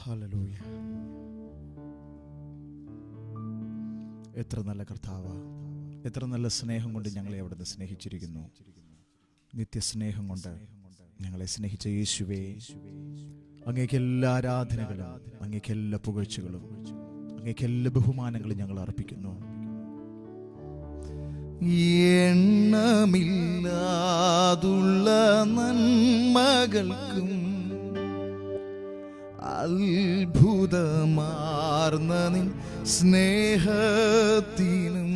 Hallelujah. എത്ര നല്ല കർത്താവ്, എത്ര നല്ല സ്നേഹം കൊണ്ട് ഞങ്ങളെ അവിടുന്ന് സ്നേഹിച്ചിരിക്കുന്നു. നിത്യസ്നേഹം കൊണ്ട് ഞങ്ങളെ സ്നേഹിച്ച യേശുവേ, അങ്ങേക്ക് എല്ലാ ആരാധനകളും, അങ്ങേക്ക് എല്ലാ പുകഴ്ചകളും, അങ്ങേക്ക് എല്ലാ ബഹുമാനങ്ങളും ഞങ്ങൾ അർപ്പിക്കുന്നു. എണ്ണമില്ലാതുള്ള നന്മകൾക്കും അത്ഭുതമാർന്ന നിൻ സ്നേഹത്തിനും,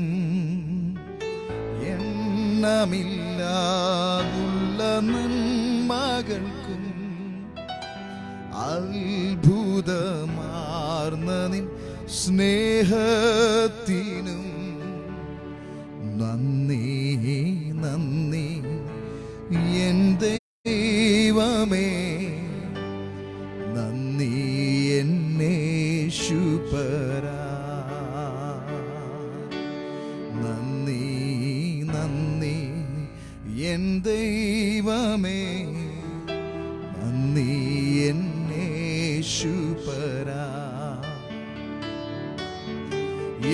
എണ്ണമില്ലാതുള്ള നന്മകൾക്കും അത്ഭുതമാർന്ന നിൻ സ്നേഹത്തിനും നന്ദി നന്ദി എൻ ദൈവമേ, നന്ദി എന്നേശുപരാ, നന്ദി നന്ദി എൻ ദൈവമേ, നന്ദി എന്നേശുപരാ.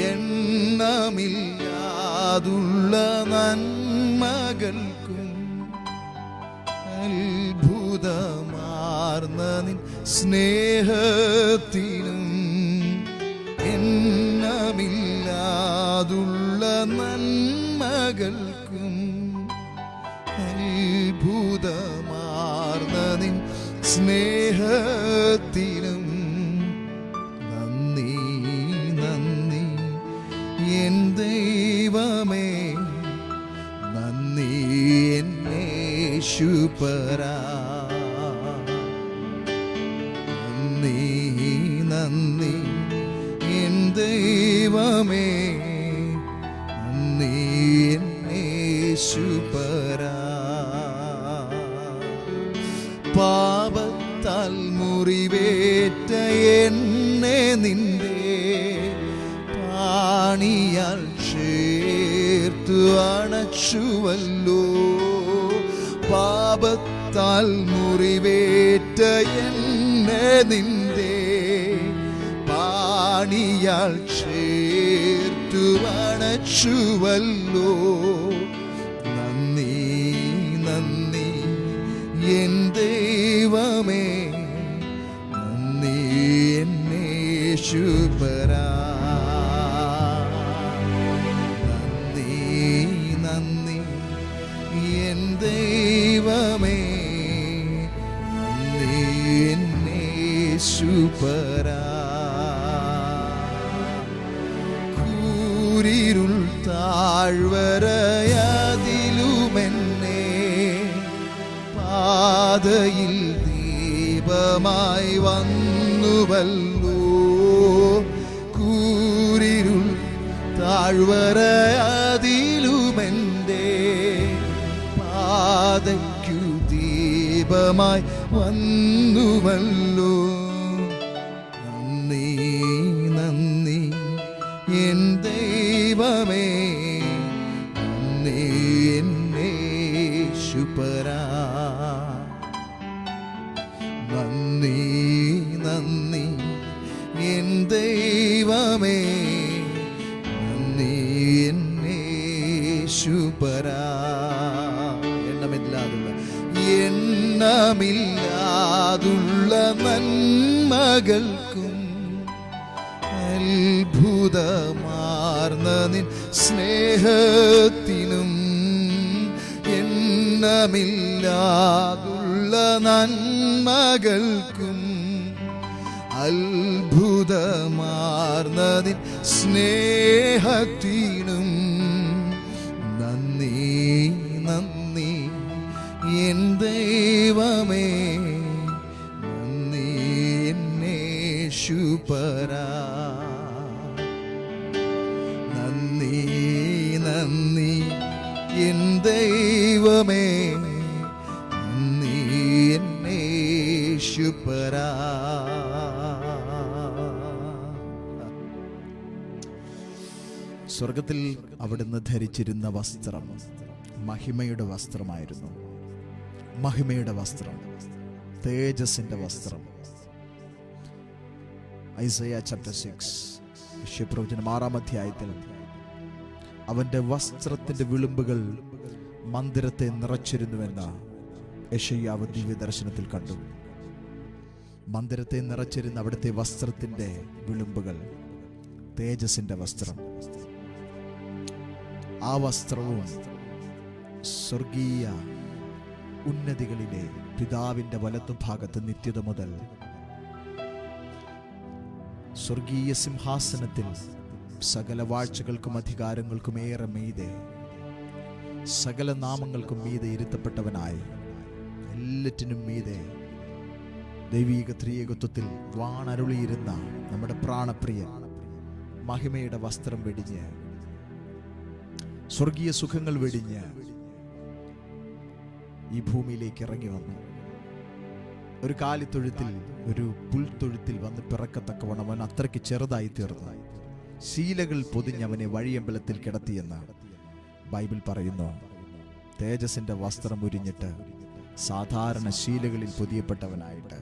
എണ്ണമില്ലാതുള്ള നന്മകൾക്കും അത്ഭുതമാർന്ന നിൻ സ്നേഹത്തിനും, എണ്ണമില്ലാതുള്ള നന്മകൾക്കും അത്ഭുതമാർന്ന നിൻ സ്നേഹത്തിനും നന്ദി നന്ദി എൻ ദൈവമേ, നന്ദി എന്നേശുപരാ, നന്ദി നന്ദി എൻ ദൈവമേ, നന്ദി എന്നേശുപരാ. പാപത്താൽ മുറിവേറ്റ എന്നെ നിന്റെ പാണിയാൽ ചേർത്തു അണച്ചുവല്ലോ, പാപത്താൽ മുറിവേറ്റ എന്നെ നിന്റെ പാണിയാൽ ചേർത്തു അണച്ചുവല്ലോ. നന്ദി നന്ദി എൻ ദൈവമേ, നന്ദി എന്നേശുപരാ, നന്ദി നന്ദി എൻ ദൈവമേ, നന്ദി എന്നേശുപരാ. കൂരിരുൾ താഴ്വരയതിലുമെന്നെ പാതയിൽ ദീപമായി വന്നുവല്ലോ, കൂരിരുൾ താഴ്വരയതിലുമെന്റെ പാതയ്ക്കു ദീപമായി വന്നുവല്ലോ. നന്ദി നന്ദി എൻ ദൈവമേ, നന്ദി എന്നേശുപരാ, നന്ദി നന്ദി എൻ ദൈവമേ, നന്ദി എന്നേശുപരാ. എണ്ണമില്ലാതുള്ള നന്മകൾക്കും അത്ഭുതമാർന്ന നിൻ സ്നേഹത്തിനും, എണ്ണമില്ലാതുള്ള നന്മകൾക്കും അത്ഭുതമാർന്ന നിൻ സ്നേഹത്തിനും നന്ദി നന്ദി എൻ ദൈവമേ, നന്ദി എന്നേശുപരാ, നന്ദി നന്ദി എൻ ദൈവമേ, നന്ദി എന്നേശുപരാ. സ്വർഗത്തിൽ അവിടുന്ന് ധരിച്ചിരുന്ന വസ്ത്രം മഹിമയുടെ വസ്ത്രമായിരുന്നു. മഹിമയുടെ വസ്ത്രം, തേജസ്സിന്റെ വസ്ത്രം. ഐസയ ചാപ്റ്റർ 6 യശയ്യാപ്രവചനം 6-ാം അധ്യായത്തിൽ അവന്റെ വസ്ത്രത്തിന്റെ വിളുമ്പുകൾ മന്ദിരത്തെ നിറച്ചിരുന്നുവെന്ന് യെശയ്യാവ് ദിവ്യദർശനത്തിൽ കണ്ടു. മന്ദിരത്തെ നിറച്ചിരുന്ന അവിടുത്തെ വസ്ത്രത്തിന്റെ വിളുമ്പുകൾ, തേജസ്സിന്റെ വസ്ത്രം. ആ വസ്ത്രവും സ്വർഗീയ ഉന്നതികളിലെ പിതാവിന്റെ വലത്തുഭാഗത്ത് നിത്യത മുതൽ സ്വർഗീയ സിംഹാസനത്തിൽ സകല വാഴ്ചകൾക്കും അധികാരങ്ങൾക്കും ഏറെ മീതെ, സകല നാമങ്ങൾക്കും മീതെ ഇരുത്തപ്പെട്ടവനായി, എല്ലാറ്റിനും മീതെ ദൈവീക ത്രിയേകത്വത്തിൽ വാണരുളിയിരുന്ന നമ്മുടെ പ്രാണപ്രിയൻ മഹിമയുടെ വസ്ത്രം വെടിഞ്ഞ്, സ്വർഗീയ സുഖങ്ങൾ വെടിഞ്ഞ് ഈ ഭൂമിയിലേക്ക് ഇറങ്ങി വന്നു. ഒരു കാലിത്തൊഴുത്തിൽ, ഒരു പുൽത്തൊഴുത്തിൽ വന്ന് പിറക്കത്തക്കവണ്ണം അവൻ അത്രയ്ക്ക് ചെറുതായി തീർന്നു. ശീലകൾ പൊതിഞ്ഞവനെ വഴിയമ്പലത്തിൽ കിടത്തിയെന്ന് ബൈബിൾ പറയുന്നു. തേജസ്സിന്റെ വസ്ത്രം ഉരിഞ്ഞിട്ട് സാധാരണ ശീലകളിൽ പൊതിയപ്പെട്ടവനായിട്ട്,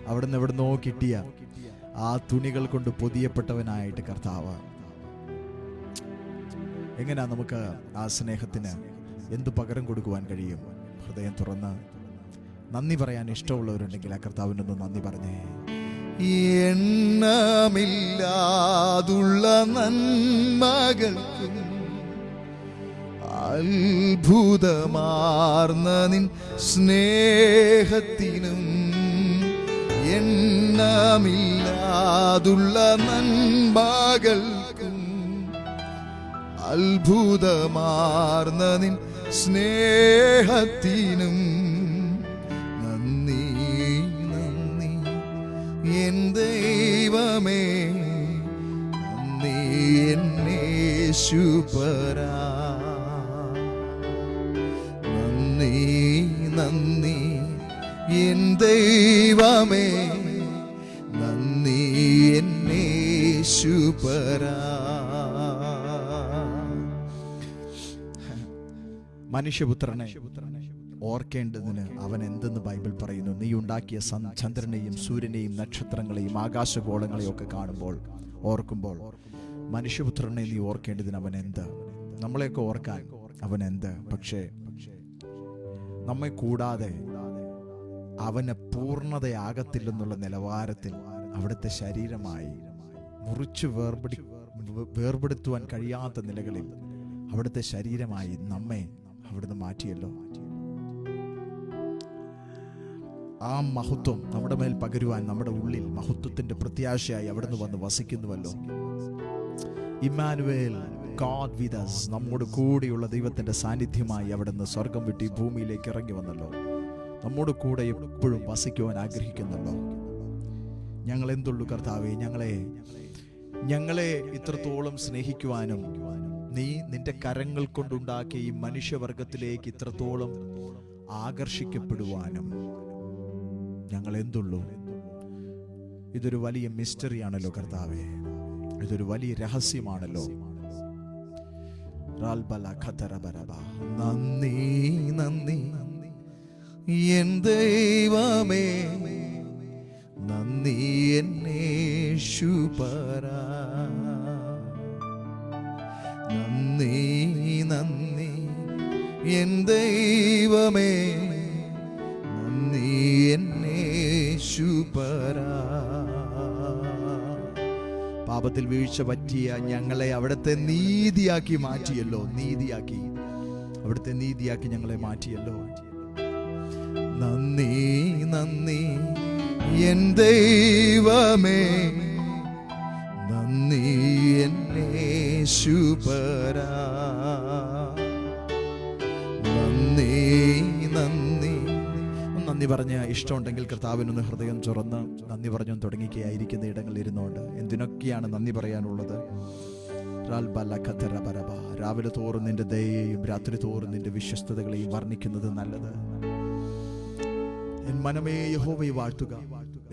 അവിടുന്ന് എവിടുന്നോ കിട്ടിയ ആ തുണികൾ കൊണ്ട് പൊതിയപ്പെട്ടവനായിട്ട് കർത്താവ്. എങ്ങനെയാ നമുക്ക് ആ സ്നേഹത്തിന് എന്തു പകരം കൊടുക്കുവാൻ കഴിയും? ഹൃദയം തുറന്ന് നന്ദി പറയാൻ ഇഷ്ടമുള്ളവരുണ്ടെങ്കിൽ ആ കർത്താവിനൊന്ന് നന്ദി പറഞ്ഞേ. എണ്ണമില്ലാതുള്ള നന്മകൾക്കും അത്ഭുതമാർന്ന നിൻ സ്നേഹത്തിനും, എണ്ണമില്ലാതുള്ള നന്മകൾക്കും അത്ഭുതമാർന്ന നിൻ സ്നേഹത്തിനും നന്ദി, നന്ദി എൻ ദൈവമേ, നന്ദി എൻ യേശുപരാ, നന്ദി, നന്ദി എൻ ദൈവമേ, നന്ദി എൻ യേശുപരാ. മനുഷ്യപുത്രനെ ഓർക്കേണ്ടതിന് അവൻ എന്തെന്ന് ബൈബിൾ പറയുന്നു. നീ ഉണ്ടാക്കിയ ചന്ദ്രനെയും സൂര്യനെയും നക്ഷത്രങ്ങളെയും ആകാശഗോളങ്ങളെയും ഒക്കെ കാണുമ്പോൾ, ഓർക്കുമ്പോൾ, മനുഷ്യപുത്രനെ നീ ഓർക്കേണ്ടതിന് അവൻ എന്ത്? നമ്മളെയൊക്കെ ഓർക്കാൻ അവൻ എന്ത്? പക്ഷേ നമ്മെ കൂടാതെ അവന് പൂർണ്ണതയാകത്തില്ലെന്നുള്ള നിലവാരത്തിൽ അവിടുത്തെ ശരീരമായി മുറിച്ച് വേർപെടുത്തുവാൻ കഴിയാത്ത നിലകളിൽ അവിടുത്തെ ശരീരമായി നമ്മെ അവിടുന്ന് മാറ്റിയല്ലോ. ആ മഹത്വം നമ്മുടെ മേൽ പകരുവാൻ നമ്മുടെ ഉള്ളിൽ മഹത്വത്തിന്റെ പ്രത്യാശയായി അവിടുന്ന് വന്ന് വസിക്കുന്നുവല്ലോ. ഇമ്മാനുവേൽ, ഗോഡ് വിത്ത് us, നമ്മോട് കൂടെയുള്ള ദൈവത്തിന്റെ സാന്നിധ്യമായി അവിടുന്ന് സ്വർഗം വിട്ട് ഭൂമിയിലേക്ക് ഇറങ്ങി വന്നല്ലോ. നമ്മോട് കൂടെ എപ്പോഴും വസിക്കുവാൻ ആഗ്രഹിക്കുന്നല്ലോ. ഞങ്ങൾ എന്തുള്ളൂ കർത്താവേ, ഞങ്ങളെ ഇത്രത്തോളം സ്നേഹിക്കുവാനും നീ നിന്റെ കരങ്ങൾ കൊണ്ടുണ്ടാക്കിയ ഈ മനുഷ്യവർഗത്തിലേക്ക് ഇത്രത്തോളം ആകർഷിക്കപ്പെടുവാനും ഞങ്ങൾ എന്തുള്ളൂ? ഇതൊരു വലിയ മിസ്റ്ററിയാണല്ലോ കർത്താവേ, ഇതൊരു വലിയ രഹസ്യമാണല്ലോ. നന്ദി, നന്ദി എൻ ദൈവമേ, നന്ദി എൻ യേശുപരാ, നന്ദി, നന്ദി എൻ ദൈവമേ, നന്ദി എൻ യേശുപരാ. പാപത്തിൽ വീഴ്ച പറ്റിയ ഞങ്ങളെ അവിടുത്തെ നീതിയാക്കി മാറ്റിയല്ലോ. അവിടുത്തെ നീതിയാക്കി ഞങ്ങളെ മാറ്റിയല്ലോ. നന്ദി, നന്ദി എൻ ദൈവമേ, നന്ദി എൻ യേശുപരാ, നന്ദി, നന്ദി. നന്ദി പറഞ്ഞ ഇഷ്ടമുണ്ടെങ്കിൽ കർത്താവിനൊന്ന് ഹൃദയം തുറന്ന് നന്ദി പറഞ്ഞു തുടങ്ങിക്കുകയായിരിക്കുന്ന ഇടങ്ങളിൽ ഇരുന്നുകൊണ്ട് എന്തിനൊക്കെയാണ് നന്ദി പറയാനുള്ളത്? രാവിലെ തോറും നിന്റെ ദയയെയും രാത്രി തോറും നിന്റെ വിശ്വസ്തതകളെയും വർണ്ണിക്കുന്നത് നല്ലത്. എൻ മനമേ യഹോവയെ വാഴ്ത്തുക,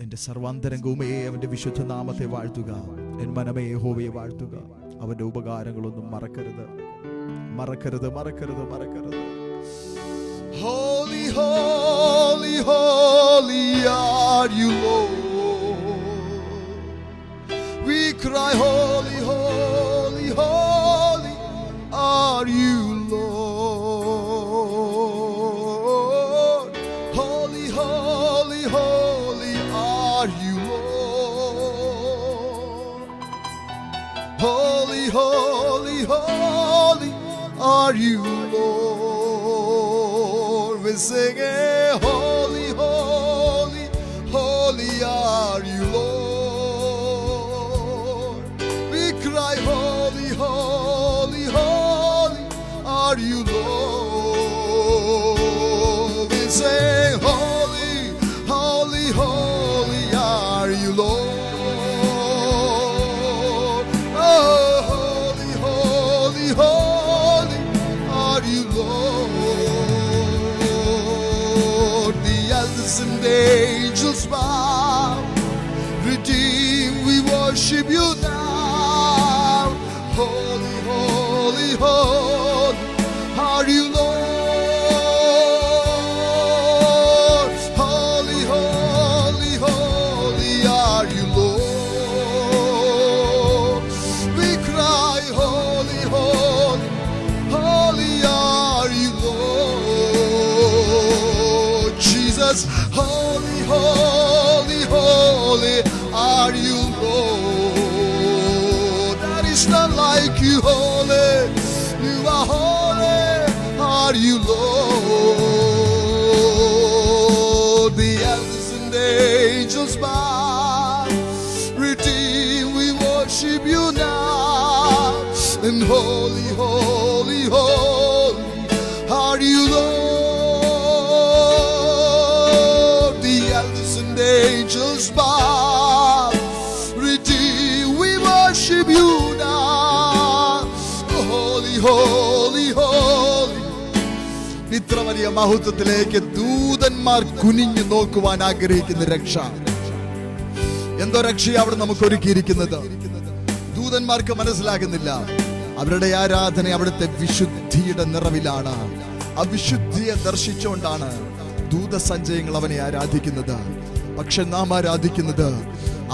എന്റെ സർവാന്തരംഗവുമേ അവന്റെ വിശുദ്ധ നാമത്തെ വാഴ്ത്തുക. എൻ മനമേ യഹോവയെ വാഴ്ത്തുക, അവന്റെ ഉപകാരങ്ങളൊന്നും മറക്കരുത്, മറക്കരുത്, മറക്കരുത്, മറക്കരുത്. Holy, holy, holy are you, Lord. are you, Lord. Holy, holy, holy are you, Lord. We sing it. Holy, holy, holy are you, Lord. We cry, holy, holy, holy are you, Lord. We say, holy, holy, holy are you, Lord. Oh, holy, holy, holy are you, Lord. The elders and angels bow. Redeemed, we worship you now. Holy, holy, holy are you, Lord. Holy, holy, holy are you, Lord. We cry, holy, holy, holy are you, Lord. Jesus, holy, holy, holy are you, Lord. There is none like you, holy. You are holy, are you, Lord. The elders and angels bow. Redeemed, we worship you now. And holy, holy, holy are you, Lord. The elders and angels bow. Redeemed, we worship you now. Holy, holy, holy. ഇത്ര വലിയ മഹത്വത്തിലേക്ക് ദൂതന്മാർ കുനിഞ്ഞു നോക്കുവാൻ ആഗ്രഹിക്കുന്ന രക്ഷ. എന്തോ രക്ഷയെ അവിടെ നമുക്ക് ഒരുക്കിയിരിക്കുന്നത് ദൂതന്മാർക്ക് മനസ്സിലാകുന്നില്ല. അവരുടെ ആരാധന അവിടുത്തെ വിശുദ്ധിയുടെ നിറവിലാണ്. ആ വിശുദ്ധിയെ ദർശിച്ചുകൊണ്ടാണ് ദൂതസഞ്ചയങ്ങൾ അവനെ ആരാധിക്കുന്നത്. പക്ഷെ നാം ആരാധിക്കുന്നത്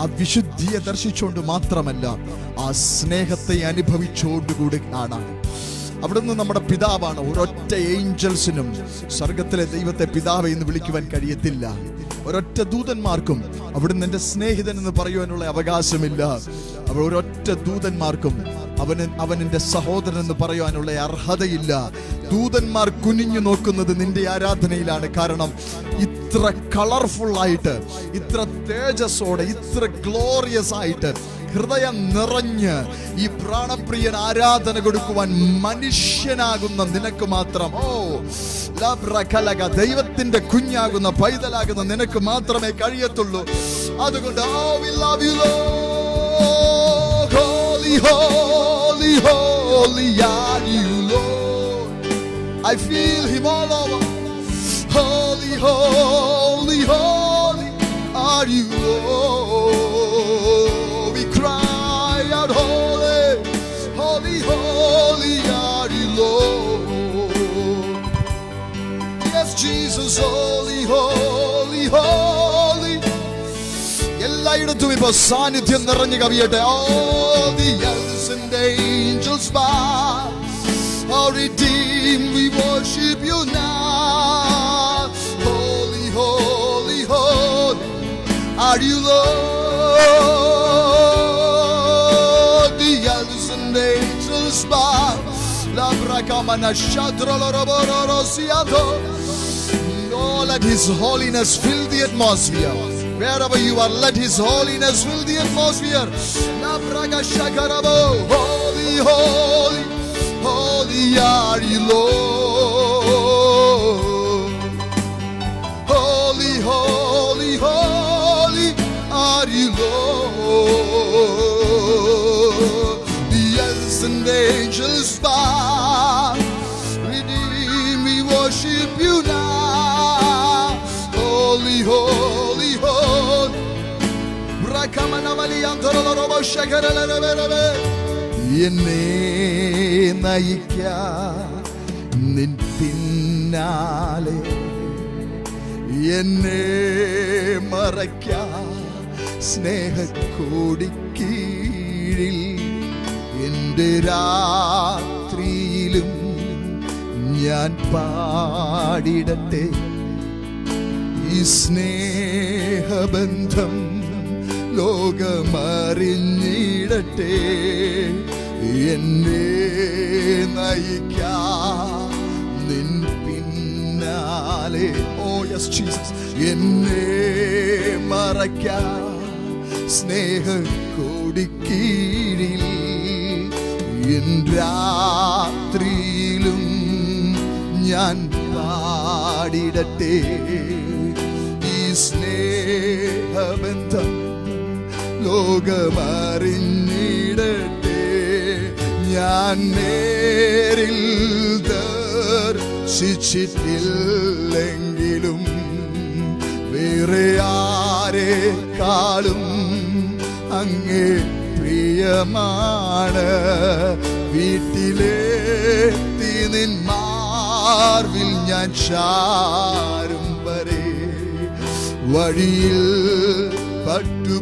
ആ വിശുദ്ധിയെ ദർശിച്ചുകൊണ്ട് മാത്രമല്ല, ആ സ്നേഹത്തെ അനുഭവിച്ചുകൊണ്ടുകൂടി ആണ്. അവിടുന്ന് നമ്മുടെ പിതാവാണ്. ഒരൊറ്റ ഏഞ്ചൽസിനും സ്വർഗത്തിലെ ദൈവത്തെ പിതാവ് എന്ന് വിളിക്കുവാൻ കഴിയത്തില്ല. ഒരൊറ്റ ദൂതന്മാർക്കും അവിടുന്ന് എൻ്റെ സ്നേഹിതൻ എന്ന് പറയുവാനുള്ള അവകാശമില്ല. അവർ ഒരൊറ്റ ദൂതന്മാർക്കും അവൻ എൻ്റെ സഹോദരൻ എന്ന് പറയുവാനുള്ള അർഹതയില്ല. ദൂതന്മാർ കുനിഞ്ഞു നോക്കുന്നത് നിന്റെ ആരാധനയിലാണ്. കാരണം ഇത്ര കളർഫുൾ ആയിട്ട്, ഇത്ര തേജസ്സോടെ, ഇത്ര ഗ്ലോറിയസ് ആയിട്ട്, ഹൃദയം നിറഞ്ഞ് ഈ പ്രാണപ്രിയൻ ആരാധന കൊടുക്കുവാൻ മനുഷ്യനാകുന്ന നിനക്ക് മാത്രം, ദൈവത്തിന്റെ കുഞ്ഞാകുന്ന പൈതലാകുന്ന നിനക്ക് മാത്രമേ കഴിയത്തുള്ളൂ. അതുകൊണ്ട് we love you, Lord. Holy, holy, holy are you, Lord. I feel him all over. Holy, holy, holy are you, Lord. We cry out, holy, holy, holy are you, Lord. Yes, Jesus, holy, holy, holy. എല്ലായിടത്തും ഇപ്പൊ സാന്നിധ്യം നിറഞ്ഞു കവിയട്ടെ. All the elders and angels bow. Our redeemed, we worship you now. Holy, holy, holy are you, Lord. The elders and angels bow. La brakamana shadra la roborosiado. Oh, let his holiness fill the atmosphere. Wherever you are, let his holiness fill the atmosphere. La braga shakarabo. Holy, holy, holy are you, Lord. Holy, holy, holy are you, Lord. The elders and angels bow. Redeemed, we worship you now. Holy, holy, holy. എന്നെ നയിക്കാൻ നിൻ പിന്നാലെ, എന്നെ മറയ്ക്കാൻ സ്നേഹക്കോടിക്കീഴിൽ, എൻ്റെ രാത്രിയിലും ഞാൻ പാടിടട്ടെ ഈ സ്നേഹ സ്നേഹബന്ധം ലോകമറിഞ്ഞിടട്ടെ. എന്നെ നയിക്കാം നിൻ പിന്നാലെ. Oh yes Jesus. എന്നെ മറയ്ക്കാം സ്നേഹക്കൊടിക്കീഴിൽ. എൻ രാത്രിയിലും ഞാൻ പാടിടട്ടെ ഈ സ്നേഹബന്ധം ലോകമറിഞ്ഞിടട്ടെ. ഞാൻ നേരിൽ ദർശിച്ചിട്ടില്ലെങ്കിലും വേറെ ആരെക്കാളും അങ്ങേ പ്രിയമാണ്. വീട്ടിലെത്തി നിൻ മാർവിൽ ഞാൻ ചാരും വരെ. വഴിയിൽ പട്ടുപോകാതെ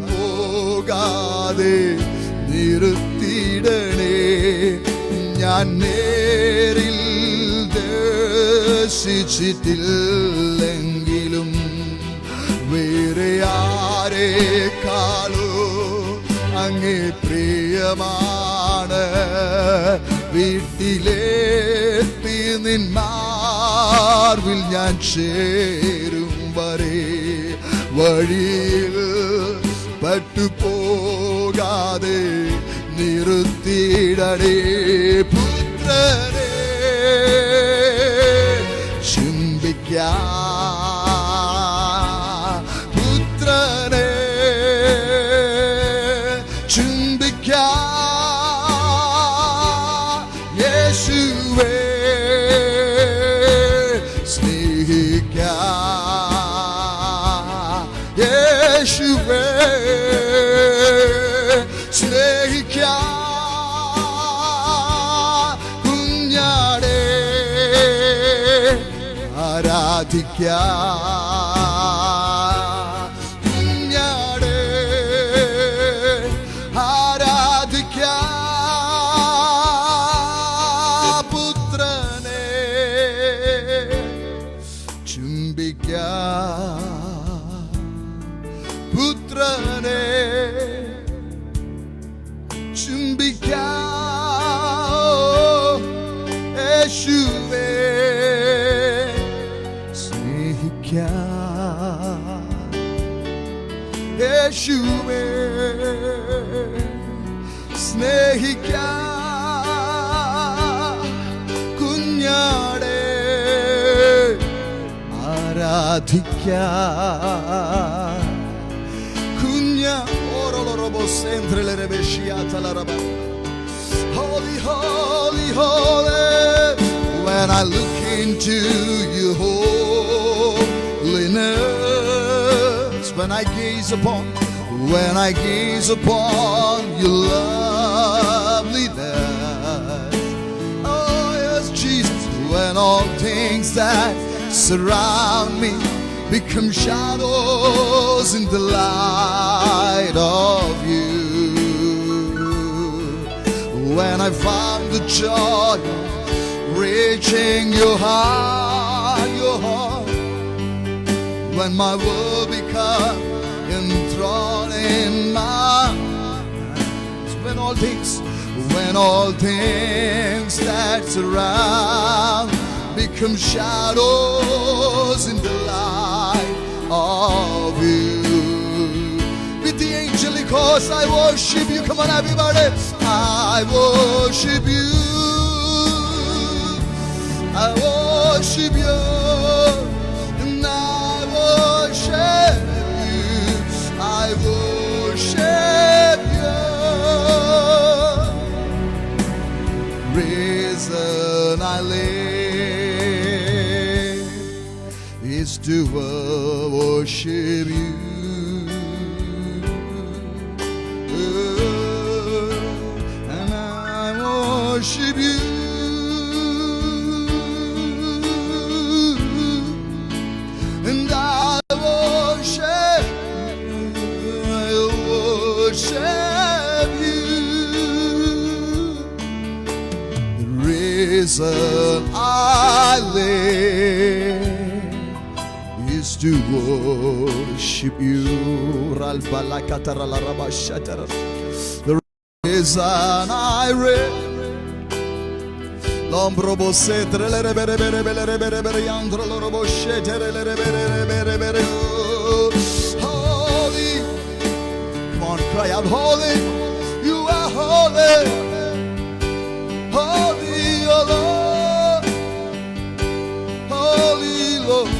നിർത്തിയിടണേ. ഞാൻ നേരിൽ ദർശിച്ചിട്ടില്ലെങ്കിലും വേറെ ആരെക്കാളോ അങ്ങേ പ്രിയമാണ്. വീട്ടിലെത്തി നിൻ മാർവിൽ ഞാൻ ചേരും വരെ. വഴിയിൽ പട്ടുപോകാതെ നിർത്തിയിടണേ. പുത്രനെ ചുംബിക്കാം, പുത്രനെ ചുംബിക്കാം. യേശുവേ സ്നേഹിക്കാം, യേശുവേ സ്നേഹിക്കാം. കുഞ്ഞാടേ ആരാധിക്കാം, കുഞ്ഞാടേ ആരാധിക്കാം. പുത്രനെ ചുംബിക്കാം, പുത്രനെ ചുംബിക്കാം. യേശുവേ സ്നേഹിക്കാം, യേശുവേ സ്നേഹിക്കാം. കുഞ്ഞാടേ ആരാധിക്കാം. Holy, holy, holy. When I look into your holiness, when I gaze upon your loveliness, oh yes Jesus, when all things that surround me become shadows in the light of you. When I found the joy reaching your heart, when my world become enthroned in my hands, when all things that surround become shadows in the light of you. With the angelic chorus I worship you. Come on everybody. I worship you, I worship you, and I worship you, I worship you. Reason I live is to worship you. And I worship you. And I worship you. The reason I live is to worship you. The is an iron. Lombrobo setrelere bere bere bere bere bere yandrolo robo sheterelere bere bere bere. Holy, come on, cry out, holy. You are holy, holy, oh Lord, holy Lord.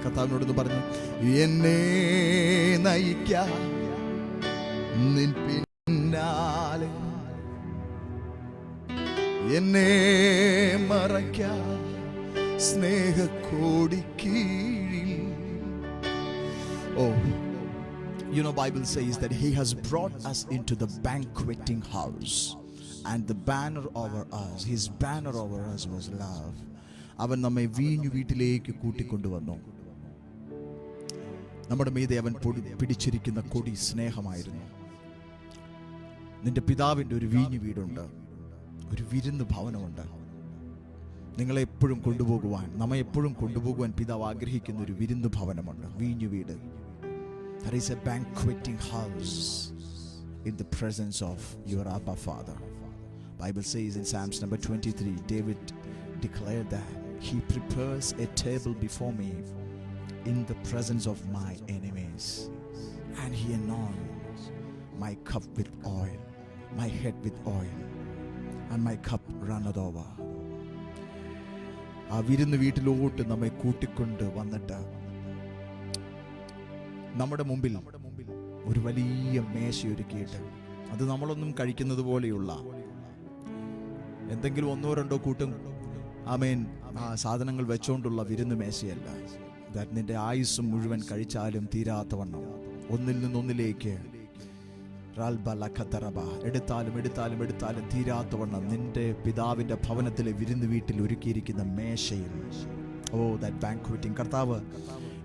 കർത്താവിനോടൊന്ന് പറഞ്ഞു, എന്നെ നയിക്കാം നിൻ പിന്നാലെ, എന്നെ മറയ്ക്കാം സ്നേഹക്കോടിക്കീഴിൽ. Oh, you know, Bible says that He has brought us into the banqueting house, and the banner over us, His banner over us was love. അവൻ നമ്മെ വീഞ്ഞു വീട്ടിലേക്ക് കൂട്ടിക്കൊണ്ടുവന്നു. നമ്മുടെ മീതെ അവൻ പിടിച്ചിരിക്കുന്ന കൊടി സ്നേഹമായിരുന്നു. നിന്റെ പിതാവിൻ്റെ ഒരു വീഞ്ഞു വീടുണ്ട്, ഒരു വിരുന്ന് ഭവനമുണ്ട്. നിങ്ങളെ എപ്പോഴും കൊണ്ടുപോകുവാൻ, നമ്മെ എപ്പോഴും കൊണ്ടുപോകുവാൻ പിതാവ് ആഗ്രഹിക്കുന്ന ഒരു വിരുന്ന് ഭവനമുണ്ട്, വീഞ്ഞു വീട്. There is a banqueting house in the presence of your Abba Father. Bible says in Psalms number 23, David declared that He prepares a table before me in the presence of my enemies, and He anoints my cup with oil, my head with oil, and my cup runneth over. ആ വിരുന്ന് വീട്ടിലോട്ട് നമ്മെ കൂട്ടിക്കൊണ്ട് വന്നിട്ട് നമ്മുടെ മുമ്പിൽ ഒരു വലിയ മേശയൊരുക്കിയിട്ട്, അത് നമ്മളൊന്നും കഴിക്കുന്നത് പോലെയുള്ള എന്തെങ്കിലും ഒന്നോ രണ്ടോ കൂട്ടും ആമേൻ സാധനങ്ങൾ വെച്ചോണ്ടുള്ള വിരുന്ന് മേശയല്ല. നിന്റെ ആയുസ്സും മുഴുവൻ കഴിച്ചാലും തീരാത്തവണ്ണം ഒന്നിൽ നിന്നൊന്നിലേക്ക് എടുത്താലും എടുത്താലും എടുത്താലും തീരാത്തവണ്ണം നിന്റെ പിതാവിന്റെ ഭവനത്തിലെ വിരുന്ന് വീട്ടിൽ ഒരുക്കിയിരിക്കുന്ന മേശയിൽ, ഓ ദാറ്റ് ബാങ്ക്വറ്റിംഗ്. കർത്താവ്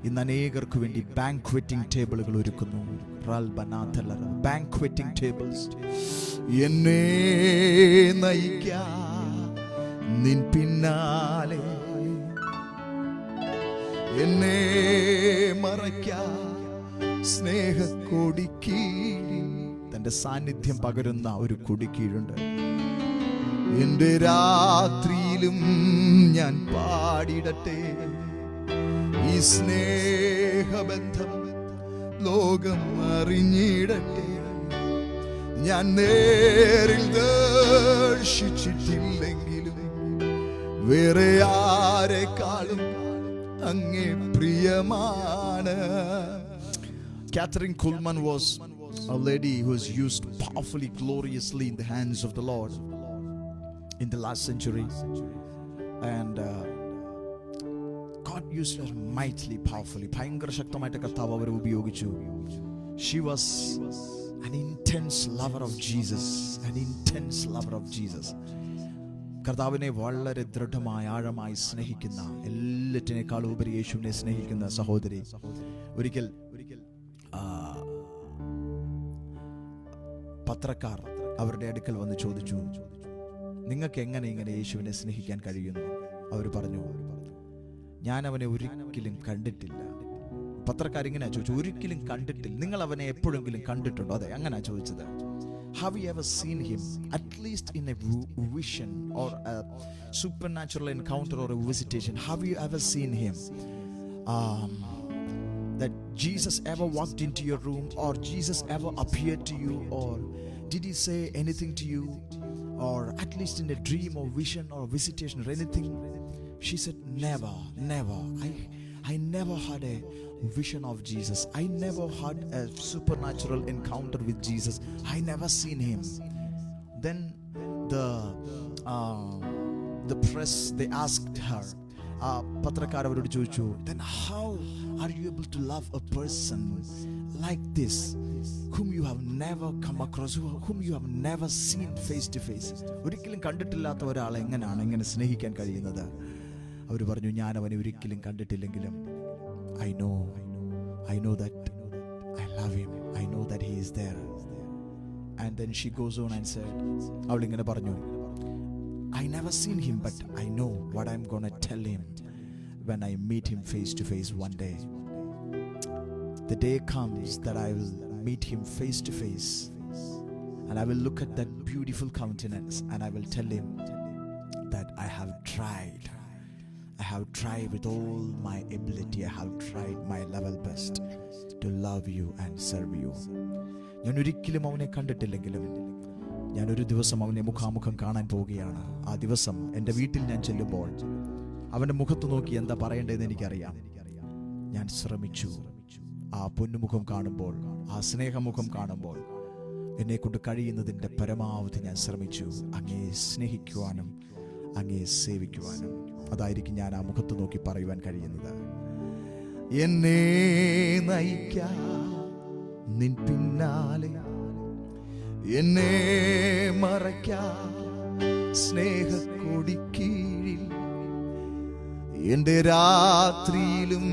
ഇന്ന് അനേകർക്ക് വേണ്ടി ബാങ്ക്വറ്റിംഗ് ടേബിളുകൾ ഒരുക്കുന്നു. Banqueting tables. എന്നെ നയിക്കാം നിൻ പിന്നാലെ, എന്നെ മറയ്ക്കാം സ്നേഹക്കൊടിക്കീഴിൽ. തന്റെ സാന്നിധ്യം പകരുന്ന ഒരു കൊടിക്കീഴുണ്ട്. എന്റെ രാത്രിയിലും ഞാൻ പാടിടട്ടെ ഈ സ്നേഹബന്ധം, ലോകം അറിഞ്ഞിടട്ടെ. ഞാൻ നേരിൽ ദർശിച്ചിട്ടില്ലെങ്കിലും വേറെ ആരെക്കാളും അങ്ങേ പ്രിയമാണ്. Catherine Kuhlman was a lady who was used powerfully, gloriously in the hands of the Lord in the last century, and God used her mightily, powerfully. ഭയങ്കര ശക്തമായിട്ട് കർത്താവ് അവരെ ഉപയോഗിച്ചു. She was an intense lover of Jesus, an intense lover of Jesus. കർത്താവിനെ വളരെ ദൃഢമായി ആഴമായി സ്നേഹിക്കുന്ന, എല്ലാറ്റിനേക്കാളും ഉപരി യേശുവിനെ സ്നേഹിക്കുന്ന സഹോദരി. ഒരിക്കൽ പത്രക്കാർ അവരുടെ അടുക്കൽ വന്ന് ചോദിച്ചു, നിങ്ങൾക്ക് എങ്ങനെ ഇങ്ങനെ യേശുവിനെ സ്നേഹിക്കാൻ കഴിയുന്നു? അവർ പറഞ്ഞു, ഞാൻ അവനെ ഒരിക്കലും കണ്ടിട്ടില്ല. പത്രക്കാരിങ്ങനെ ചോദിച്ചു, ഒരിക്കലും കണ്ടിട്ടില്ല. നിങ്ങൾ അവനെ എപ്പോഴെങ്കിലും കണ്ടിട്ടുണ്ടോ? അതെ, അങ്ങനെ ചോദിച്ചത്. Have you ever seen him, at least in a vision or a supernatural encounter or a visitation? Have you ever seen him? That Jesus ever walked into your room, or Jesus ever appeared to you, or did he say anything to you, or at least in a dream or vision or visitation or anything? She said, never. I never had a vision of Jesus. I never had a supernatural encounter with Jesus. I never seen him. Then the press, they asked her, ആ പത്രക്കാർ അവരോട് ചോദിച്ചു, then how are you able to love a person like this whom you have never come across, whom you have never seen face to face? ഒരിക്കലും കണ്ടിട്ടില്ലാത്ത ഒരാളെ എങ്ങനെയാണ് ഇങ്ങനെ സ്നേഹിക്കാൻ കഴിയുന്നത്? അവർ പറഞ്ഞു, ഞാൻ അവനെ ഒരിക്കലും കണ്ടിട്ടില്ലെങ്കിലും I know that I love him. I know that he is there. And then she goes on and said, അവൾ ഇങ്ങനെ പറഞ്ഞു, I never seen him, but I know what I'm gonna tell him when I meet him face to face one day. The day comes that I will meet him face to face, and I will look at that beautiful countenance, and I will tell him that I have tried with all my ability. I have tried my level best to love you and serve you. ഞാൻ ഒരിക്കലും അവനെ കണ്ടിട്ടില്ലെങ്കിലും ഞാനൊരു ദിവസം അവനെ മുഖാമുഖം കാണാൻ പോവുകയാണ്. ആ ദിവസം എൻ്റെ വീട്ടിൽ ഞാൻ ചെല്ലുമ്പോൾ അവൻ്റെ മുഖത്ത് നോക്കി എന്താ പറയേണ്ടതെന്ന് എനിക്കറിയാം. ഞാൻ ശ്രമിച്ചു. ആ പൊന്നുമുഖം കാണുമ്പോൾ, ആ സ്നേഹമുഖം കാണുമ്പോൾ എന്നെക്കൊണ്ട് കഴിയുന്നതിൻ്റെ പരമാവധി ഞാൻ ശ്രമിച്ചു അങ്ങേ സ്നേഹിക്കുവാനും അങ്ങേ സേവിക്കുവാനും. അതായിരിക്കും ഞാൻ ആ മുഖത്ത് നോക്കി പറയുവാൻ കഴിയുന്നത്. എന്നെ നയിക്കാൻ നിൻ പിന്നാലെ, എന്നെ മറയ്ക്കാൻ സ്നേഹക്കൊടിക്കീഴിൽ, എന്റെ രാത്രിയിലും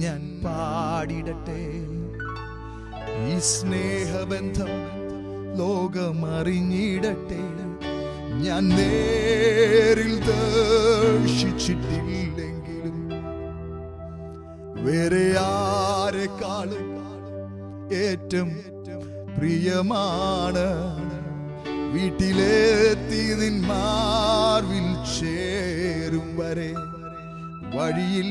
ഞാൻ പാടിടട്ടെ ഈ സ്നേഹബന്ധം ലോകമറിഞ്ഞിടട്ടെ. ഞാൻ നേരിൽ ദർശിച്ചിട്ടില്ലെങ്കിലും വേറെ ആരെക്കാളും ഏറ്റവും പ്രിയമാണ് വീട്ടിലെത്തി നിൻ മാർവിൽ ചേരും വരെ വഴിയിൽ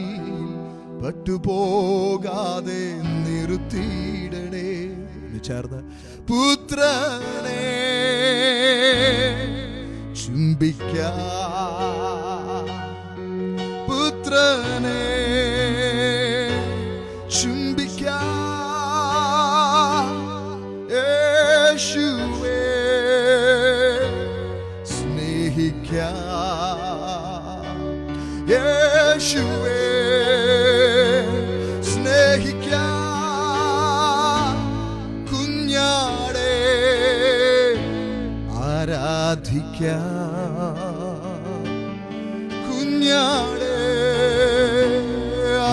പറ്റുപോകാതെ നിർത്തിയിടണേ. ചേർന്ന് പുത്രനെ ചുംബിക്കാം, പുത്രനെ ചുംബിക്കാം, യേശുവേ സ്നേഹിക്കാം, യേശുവേ സ്നേഹിക്കാം, കുഞ്ഞാടേ ആരാധിക്കാം, കുഞ്ഞാടേ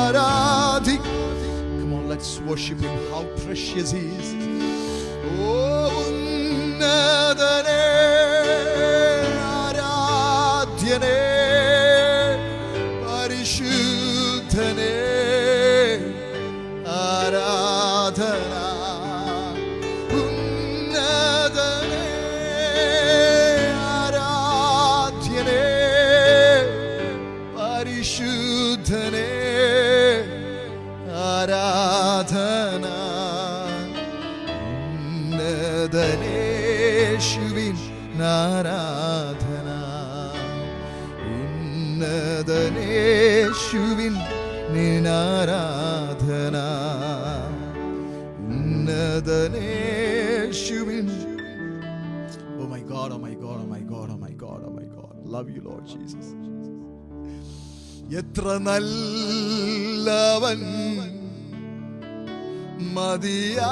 ആരാധിക്കാം. Come on, let's worship him. How precious he is. Oh, ഉന്നതനേ ആരാധ്യനേ പരിശുദ്ധനേ ആരാധന. ഉന്നതനേ ആരാധ്യനേ പരിശുദ്ധനേ ആരാധന. ഉന്നതനേശുവിൻ ആരാധന, ഉന്നതനേശുവിൻ നിനാരാധന, ഉന്നതനേശുവിൻ. Oh my God, oh my God, oh my God, oh my God, oh my God. Love you, Lord Jesus. എത്ര നല്ലവൻ, മതിയായവൻ,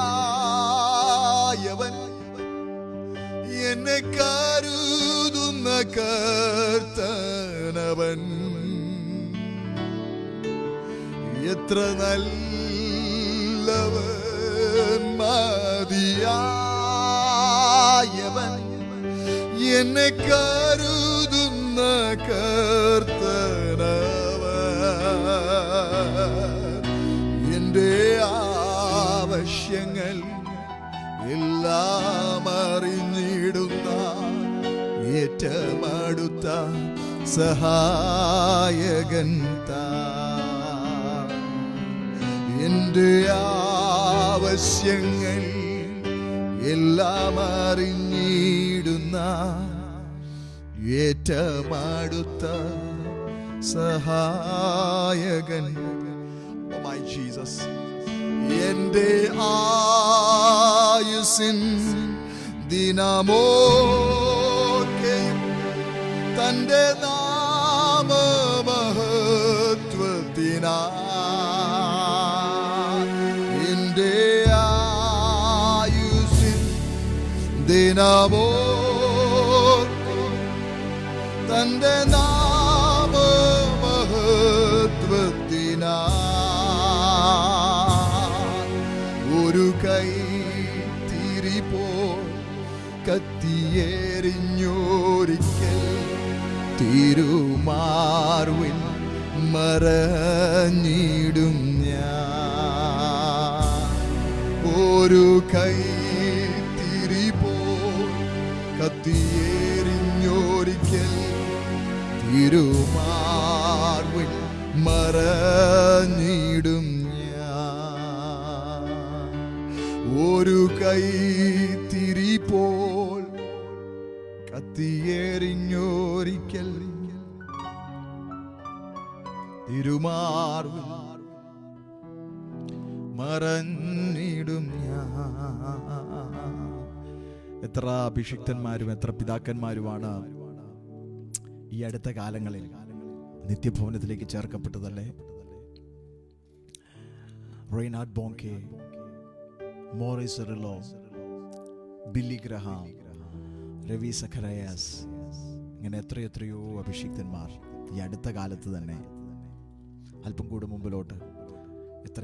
എന്നെ കരുതുന്ന കർത്തനവൻ. എത്ര നല്ലവൻ, മതിയായവൻ, എന്നെ കരുതുന്ന കർത്തനവൻ. എന്റെ ആവശ്യങ്ങൾ എല്ലാം അറിഞ്ഞിടുന്ന ഏറ്റവും അടുത്ത സഹായകൻ താൻ. എന്റെ ആവശ്യങ്ങൾ എല്ലാം അറിഞ്ഞിടുന്ന ഏറ്റവും അടുത്ത സഹായകൻ. Oh my Jesus. എന്റെ ആയുസ്സിൻ ദിനമൊക്കെയും തന്റെ നാമമഹത്വം എന്റെ ആയുസ്സിൻ ദിനമോ തന്റെ നാമമഹത്വത്തിനാ ഒരു കൈ തിരിപ്പോ കത്തിയേറിഞ്ഞോരിക്കൽ തിരുമാർവിൽ മറഞ്ഞിടും ഞാൻ. ഒരു കൈ തിരിപ്പോ കത്തിയേറിഞ്ഞോരിക്കൽ തിരുമാർവിൽ മറഞ്ഞിടും ഞാൻ. ഒരു കൈ തിരിപ്പോൾ കത്തിയേറിഞ്ഞോരിക്കൽ തിരുമാർവിൽ മറഞ്ഞിടും ഞാൻ. എത്ര അഭിഷിക്തന്മാരും എത്ര പിതാക്കന്മാരുമാണ് ഈ അടുത്ത കാലങ്ങളിൽ നിത്യഭവനത്തിലേക്ക് ചേർക്കപ്പെട്ടതല്ലേ? Reinhard Bonnke, Morris Cerullo, Billy Graham, Ravi Zacharias, ഇങ്ങനെ എത്രയെത്രയോ അഭിഷിക്തന്മാർ ഈ അടുത്ത കാലത്ത് തന്നെ, അല്പം കൂടെ മുമ്പിലോട്ട് എത്ര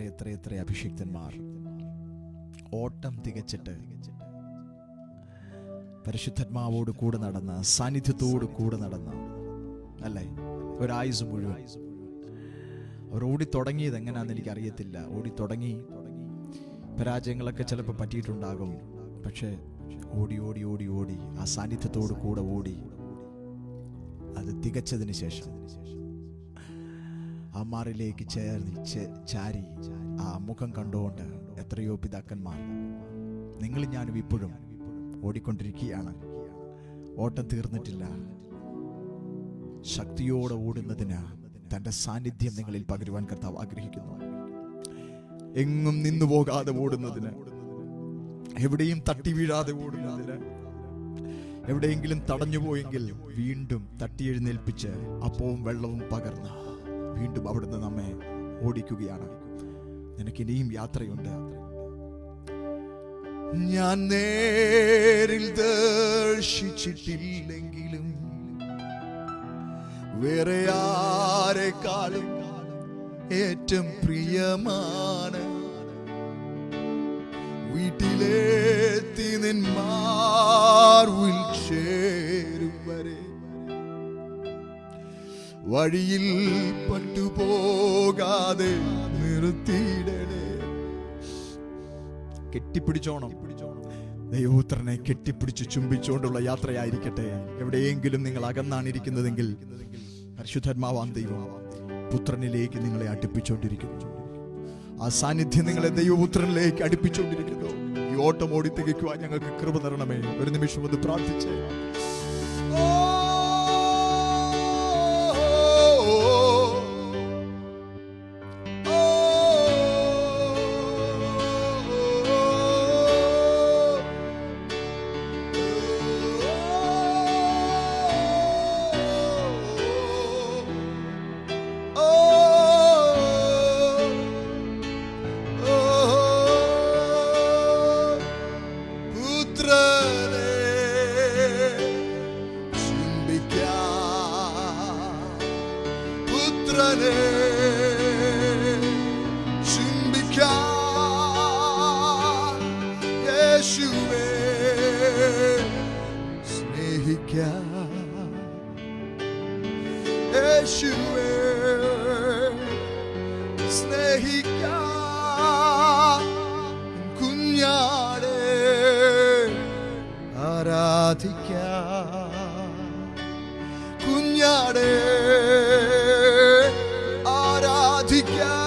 അഭിഷിക്തന്മാർ ഓട്ടം തികച്ചിട്ട് പരിശുദ്ധാത്മാവോട് കൂടെ നടന്ന, സാന്നിധ്യത്തോട് കൂടെ നടന്ന, അല്ലേ, ഒരായുസ് മുഴുവൻ അവർ ഓടിത്തുടങ്ങിയത് എങ്ങനെയാണെന്ന് എനിക്കറിയത്തില്ല. ഓടിത്തുടങ്ങി പരാജയങ്ങളൊക്കെ ചിലപ്പോൾ പറ്റിയിട്ടുണ്ടാകും. പക്ഷെ ഓടി ഓടി ഓടി ഓടി ആ സാന്നിധ്യത്തോട് കൂടെ ഓടി അത് തികച്ചതിന് ശേഷം ആ മാറിലേക്ക് ചാരി ആ മുഖം കണ്ടുകൊണ്ട് എത്രയോ പിതാക്കന്മാർ, നിങ്ങളും ഞാനും ഇപ്പോഴും ഓടിക്കൊണ്ടിരിക്കുകയാണ്. ഓട്ടം തീർന്നിട്ടില്ല. ശക്തിയോടെ ഓടുന്നതിന് തന്റെ സാന്നിധ്യം നിങ്ങളിൽ പകരുവാൻ കർത്താവ് ആഗ്രഹിക്കുന്നു. എങ്ങും നിന്നു പോകാതെ ഓടുന്നതിന്, എവിടെയും തട്ടി വീഴാതെ ഓടുന്നതിന്, എവിടെയെങ്കിലും തടഞ്ഞുപോയെങ്കിൽ വീണ്ടും തട്ടി എഴുന്നേൽപ്പിച്ച് അപ്പവും വെള്ളവും പകർന്ന് വീണ്ടും അവിടുന്ന് നമ്മെ ഓടിക്കുകയാണ്. നിനക്കിനിയും യാത്രയുണ്ട്. ഞാൻ നേരിൽ ദർശിച്ചിട്ടില്ലെങ്കിലും വേറെ ആരെക്കാളും ഏറ്റവും പ്രിയമാണ് വീട്ടിലെത്തി നിന്മാർവിൽ ചേരും വരെ വഴിയിൽ പട്ടുപോകാതെ നിർത്തിയിടണേ. കെട്ടിപ്പിടിച്ചോണം. ദൈവപുത്രനെ കെട്ടിപ്പിടിച്ച് ചുംബിച്ചുകൊണ്ടുള്ള യാത്രയായിരിക്കട്ടെ. എവിടെയെങ്കിലും നിങ്ങൾ അകന്നാണിരിക്കുന്നതെങ്കിൽ പരിശുദ്ധാത്മാവാം ദൈവം പുത്രനിലേക്ക് നിങ്ങളെ അടുപ്പിച്ചുകൊണ്ടിരിക്കുന്നു. ആ സാന്നിധ്യം നിങ്ങളെ ദൈവപുത്രനിലേക്ക് അടുപ്പിച്ചുകൊണ്ടിരിക്കുന്നു. ഈ ഓട്ടം ഓടി തികയ്ക്കുവാൻ ഞങ്ങൾക്ക് കൃപ തരണമേ. ഒരു നിമിഷം ഒന്ന് പ്രാർത്ഥിച്ചേ. കുഞ്ഞാടേ ആരാധിക്കാം.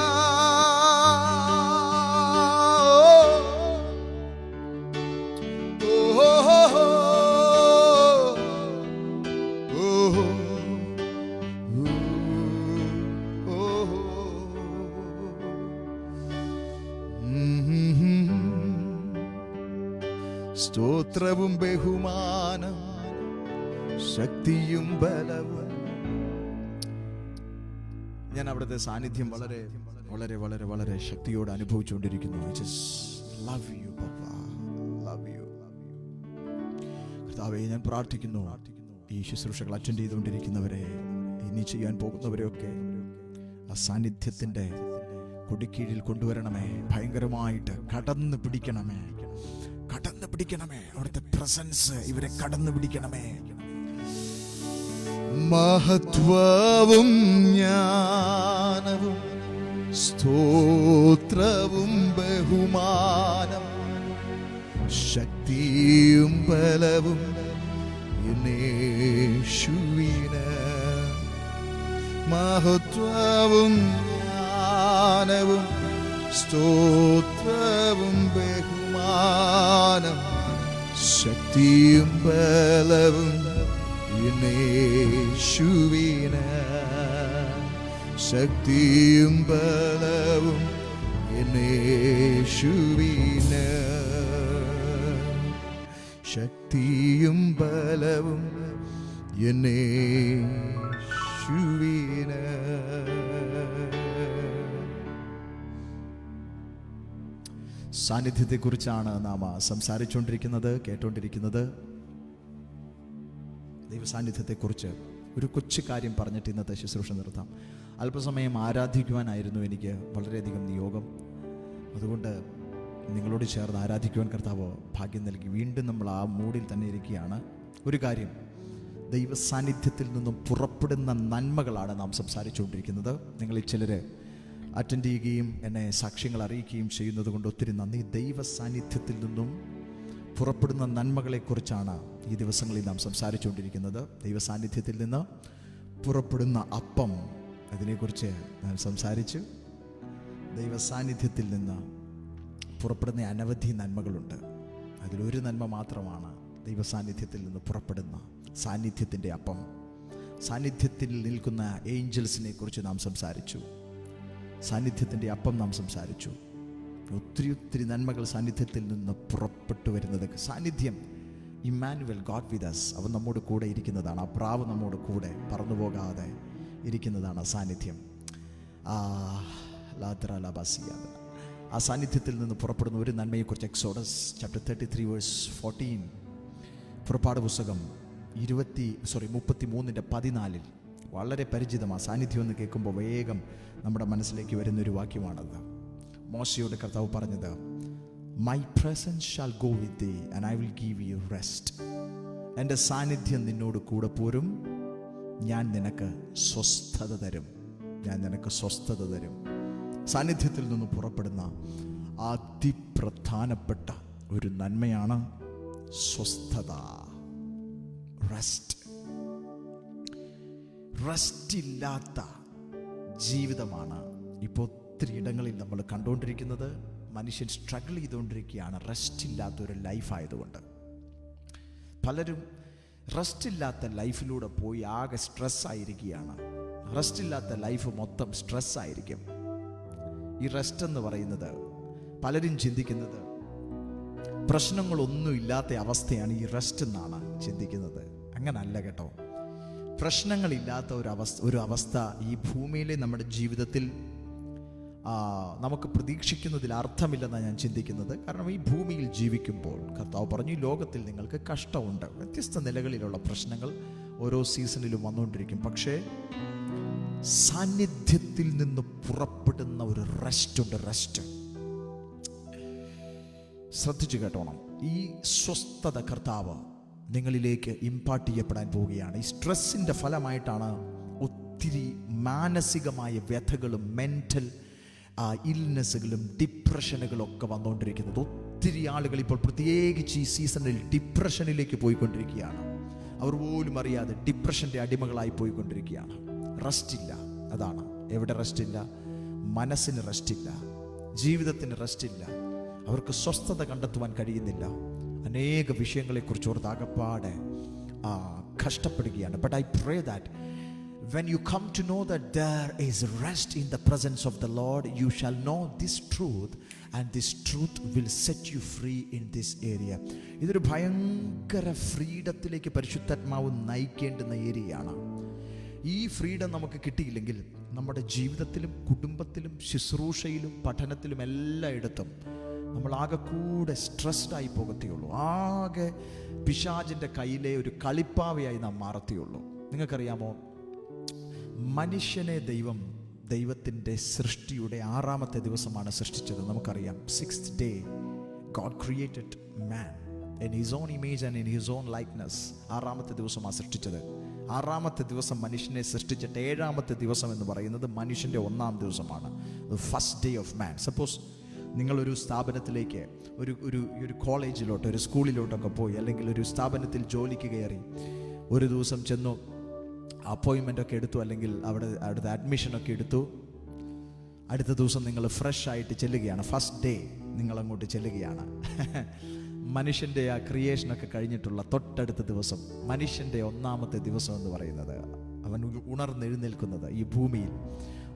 സ്തോത്രവും ബഹുമാനം ശക്തിയും ബലവും ഞാൻ അവിടുത്തെ സാന്നിധ്യം വളരെ വളരെ വളരെ വളരെ ശക്തിയോടെ അനുഭവിച്ചുകൊണ്ടിരിക്കുന്നു. I just love you, Papa. Love you. കർത്താവേ, ഞാൻ പ്രാർത്ഥിക്കുന്നു, ഈ ശുശ്രൂഷകൾ അറ്റൻഡ് ചെയ്തുകൊണ്ടിരിക്കുന്നവരെ, ഇനി ചെയ്യാൻ പോകുന്നവരെയൊക്കെ ആ സാന്നിധ്യത്തിൻ്റെ കൊടിക്കീഴിൽ കൊണ്ടുവരണമേ. ഭയങ്കരമായിട്ട് കടന്നു പിടിക്കണമേ, കടന്നു പിടിക്കണമേ. അവിടുത്തെ പ്രസൻസ് ഇവരെ കടന്നു പിടിക്കണമേ. മഹത്വവും ജ്ഞാനവും സ്തോത്രവും ബഹുമാനം ശക്തിയും ബലവും യേശുവിന്. മഹത്വവും ജ്ഞാനവും സ്തോത്രവും ബഹുമാനം ശക്തിയും ബലവും യേശുവിന്. ശക്തിയും ബലവും യേശുവിന്. ശക്തിയും ബലവും യേശുവിന്. സാന്നിധ്യത്തെക്കുറിച്ചാണ് നാം സംസാരിച്ചുകൊണ്ടിരിക്കുന്നത്, കേട്ടുകൊണ്ടിരിക്കുന്നത്. ദൈവസാന്നിധ്യത്തെക്കുറിച്ച് ഒരു കൊച്ചു കാര്യം പറഞ്ഞിട്ട് ഇന്നത്തെ ശുശ്രൂഷ നിർത്താം. അല്പസമയം ആരാധിക്കുവാനായിരുന്നു എനിക്ക് വളരെയധികം നിയോഗം. അതുകൊണ്ട് നിങ്ങളോട് ചേർന്ന് ആരാധിക്കുവാൻ കർത്താവ് ഭാഗ്യം നൽകി. വീണ്ടും നമ്മൾ ആ മൂഡിൽ തന്നെ ഇരിക്കുകയാണ്. ഒരു കാര്യം, ദൈവസാന്നിധ്യത്തിൽ നിന്നും പുറപ്പെടുന്ന നന്മകളാണ് നാം സംസാരിച്ചുകൊണ്ടിരിക്കുന്നത്. നിങ്ങളിൽ ചിലർ അറ്റൻഡ് ചെയ്യുകയും എന്നെ സാക്ഷ്യങ്ങൾ അറിയിക്കുകയും ചെയ്യുന്നത് കൊണ്ട് ഒത്തിരി നന്ദി. ദൈവസാന്നിധ്യത്തിൽ നിന്നും പുറപ്പെടുന്ന നന്മകളെക്കുറിച്ചാണ് ഈ ദിവസങ്ങളിൽ നാം സംസാരിച്ചുകൊണ്ടിരിക്കുന്നത്. ദൈവസാന്നിധ്യത്തിൽ നിന്ന് പുറപ്പെടുന്ന അപ്പം, അതിനെക്കുറിച്ച് നാം സംസാരിച്ചു. ദൈവസാന്നിധ്യത്തിൽ നിന്ന് പുറപ്പെടുന്ന അനവധി നന്മകളുണ്ട്. അതിലൊരു നന്മ മാത്രമാണ് ദൈവസാന്നിധ്യത്തിൽ നിന്ന് പുറപ്പെടുന്ന സാന്നിധ്യത്തിൻ്റെ അപ്പം. സാന്നിധ്യത്തിൽ നിൽക്കുന്ന ഏഞ്ചൽസിനെ കുറിച്ച് നാം സംസാരിച്ചു. സാന്നിധ്യത്തിൻ്റെ അപ്പം നാം സംസാരിച്ചു. ഒത്തിരി ഒത്തിരി നന്മകൾ സാന്നിധ്യത്തിൽ നിന്ന് പുറപ്പെട്ടു വരുന്നത്. സാന്നിധ്യം, ഇമ്മാനുവൽ, ഗോഡ് വിത്ത് അസ്, അവൻ നമ്മോട് കൂടെ ഇരിക്കുന്നതാണ്. ആ പ്രാവ് നമ്മോട് കൂടെ പറന്നു പോകാതെ ഇരിക്കുന്നതാണ് സാന്നിധ്യം. ആ സാന്നിധ്യത്തിൽ നിന്ന് പുറപ്പെടുന്ന ഒരു നന്മയെക്കുറിച്ച് എക്സോഡസ് ചാപ്റ്റർ 33:14, പുറപ്പാട് പുസ്തകം 33:14 വളരെ പരിചിതമാണ്. സാന്നിധ്യം എന്ന് കേൾക്കുമ്പോൾ വേഗം നമ്മുടെ മനസ്സിലേക്ക് വരുന്നൊരു വാക്യമാണത്. മോശയോട് കർത്താവ് പറഞ്ഞത്, my presence shall go with thee and I will give you rest. എൻ്റെ സാന്നിധ്യം നിന്നോട് കൂടെ പോരും, ഞാൻ നിനക്ക് സ്വസ്ഥത തരും. ഞാൻ നിനക്ക് സ്വസ്ഥത തരും. സാന്നിധ്യത്തിൽ നിന്ന് പുറപ്പെടുന്ന അതിപ്രധാനപ്പെട്ട ഒരു നന്മയാണ് സ്വസ്ഥത, റെസ്റ്റ്. റെസ്റ്റില്ലാത്ത ജീവിതമാണ് ഇപ്പോൾ ഒത്തിരി ഇടങ്ങളിൽ നമ്മൾ കണ്ടുകൊണ്ടിരിക്കുന്നത്. മനുഷ്യൻ സ്ട്രഗിൾ ചെയ്തുകൊണ്ടിരിക്കുകയാണ് റെസ്റ്റില്ലാത്തൊരു ലൈഫായതുകൊണ്ട്. പലരും റെസ്റ്റില്ലാത്ത ലൈഫിലൂടെ പോയി ആകെ സ്ട്രെസ്സായിരിക്കുകയാണ്. റെസ്റ്റില്ലാത്ത ലൈഫ് മൊത്തം സ്ട്രെസ്സായിരിക്കും. ഈ റെസ്റ്റ് എന്ന് പറയുന്നത് പലരും ചിന്തിക്കുന്നത് പ്രശ്നങ്ങളൊന്നും ഇല്ലാത്ത അവസ്ഥയാണ് ഈ റെസ്റ്റ് എന്നാണ് ചിന്തിക്കുന്നത്. അങ്ങനല്ല കേട്ടോ. പ്രശ്നങ്ങളില്ലാത്ത ഒരു അവസ്ഥ ഈ ഭൂമിയിലെ നമ്മുടെ ജീവിതത്തിൽ നമുക്ക് പ്രതീക്ഷിക്കുന്നതിൽ അർത്ഥമില്ലെന്നാണ് ഞാൻ ചിന്തിക്കുന്നത്. കാരണം ഈ ഭൂമിയിൽ ജീവിക്കുമ്പോൾ കർത്താവ് പറഞ്ഞു, ഈ ലോകത്തിൽ നിങ്ങൾക്ക് കഷ്ടമുണ്ട്. വ്യത്യസ്ത നിലകളിലുള്ള പ്രശ്നങ്ങൾ ഓരോ സീസണിലും വന്നുകൊണ്ടിരിക്കും. പക്ഷേ സാന്നിധ്യത്തിൽ നിന്ന് പുറപ്പെടുന്ന ഒരു റെസ്റ്റ് ഉണ്ട്. റെസ്റ്റ് ശ്രദ്ധിച്ചു കേട്ടോണം. ഈ സ്വസ്ഥത കർത്താവ് നിങ്ങളിലേക്ക് ഇമ്പാർട്ട് ചെയ്യപ്പെടാൻ പോവുകയാണ്. ഈ സ്ട്രെസ്സിൻ്റെ ഫലമായിട്ടാണ് ഒത്തിരി മാനസികമായ വ്യഥകളും മെൻ്റൽ ഇൽനെസ്സുകളും ഡിപ്രഷനുകളും ഒക്കെ വന്നുകൊണ്ടിരിക്കുന്നത്. ഒത്തിരി ആളുകൾ ഇപ്പോൾ പ്രത്യേകിച്ച് ഈ സീസണിൽ ഡിപ്രഷനിലേക്ക് പോയിക്കൊണ്ടിരിക്കുകയാണ്. അവർ പോലും അറിയാതെ ഡിപ്രഷൻ്റെ അടിമകളായി പോയിക്കൊണ്ടിരിക്കുകയാണ്. റെസ്റ്റില്ല. അതാണ്. എവിടെ റെസ്റ്റില്ല? മനസ്സിന് റെസ്റ്റില്ല, ജീവിതത്തിന് റെസ്റ്റില്ല. അവർക്ക് സ്വസ്ഥത കണ്ടെത്തുവാൻ കഴിയുന്നില്ല. അനേക വിഷയങ്ങളെക്കുറിച്ച് ഓർത്ത് ആകപ്പാടെ കഷ്ടപ്പെടുകയാണ്. But I pray that when you come to know that there is rest in the presence of the Lord, you shall know this truth, and this truth will set you free in this area. ഇതൊരു ഭയങ്കര ഫ്രീഡത്തിലേക്ക് പരിശുദ്ധാത്മാവ് നയിക്കേണ്ടുന്ന ഏരിയയാണ്. ഈ freedom നമുക്ക് കിട്ടിയില്ലെങ്കിൽ നമ്മുടെ ജീവിതത്തിലും കുടുംബത്തിലും ശുശ്രൂഷയിലും പഠനത്തിലും എല്ലായിടത്തും നമ്മൾ ആകെ കൂടെ സ്ട്രെസ്ഡായി പോകത്തേയുള്ളൂ. ആകെ പിശാചിൻ്റെ കയ്യിലെ ഒരു കളിപ്പാവയായി നാം മാറത്തേയുള്ളൂ. നിങ്ങൾക്കറിയാമോ, മനുഷ്യനെ ദൈവത്തിൻ്റെ സൃഷ്ടിയുടെ 6ാമത്തെ ദിവസമാണ് സൃഷ്ടിച്ചത്. നമുക്കറിയാം, 6th day God created man in his own image and in his own likeness. 6ാമത്തെ ദിവസമാണ് സൃഷ്ടിച്ചത്. 6ാമത്തെ ദിവസം മനുഷ്യനെ സൃഷ്ടിച്ചിട്ട് 7ാമത്തെ ദിവസം എന്ന് പറയുന്നത് മനുഷ്യൻ്റെ 1ാം ദിവസമാണ്. First day of man. Suppose നിങ്ങളൊരു സ്ഥാപനത്തിലേക്ക്, ഒരു കോളേജിലോട്ട്, ഒരു സ്കൂളിലോട്ടൊക്കെ പോയി, അല്ലെങ്കിൽ ഒരു സ്ഥാപനത്തിൽ ജോലിക്ക് കയറി, ഒരു ദിവസം ചെന്നു അപ്പോയിൻമെൻ്റ് ഒക്കെ എടുത്തു, അല്ലെങ്കിൽ അവിടുത്തെ അഡ്മിഷനൊക്കെ എടുത്തു. അടുത്ത ദിവസം നിങ്ങൾ ഫ്രഷ് ആയിട്ട് ചെല്ലുകയാണ്. ഫസ്റ്റ് ഡേ നിങ്ങളങ്ങോട്ട് ചെല്ലുകയാണ്. മനുഷ്യൻ്റെ ആ ക്രിയേഷനൊക്കെ കഴിഞ്ഞിട്ടുള്ള തൊട്ടടുത്ത ദിവസം, മനുഷ്യൻ്റെ 1ാമത്തെ ദിവസം എന്ന് പറയുന്നത്, അവൻ ഉണർന്നെഴുന്നേൽക്കുന്നത് ഈ ഭൂമിയിൽ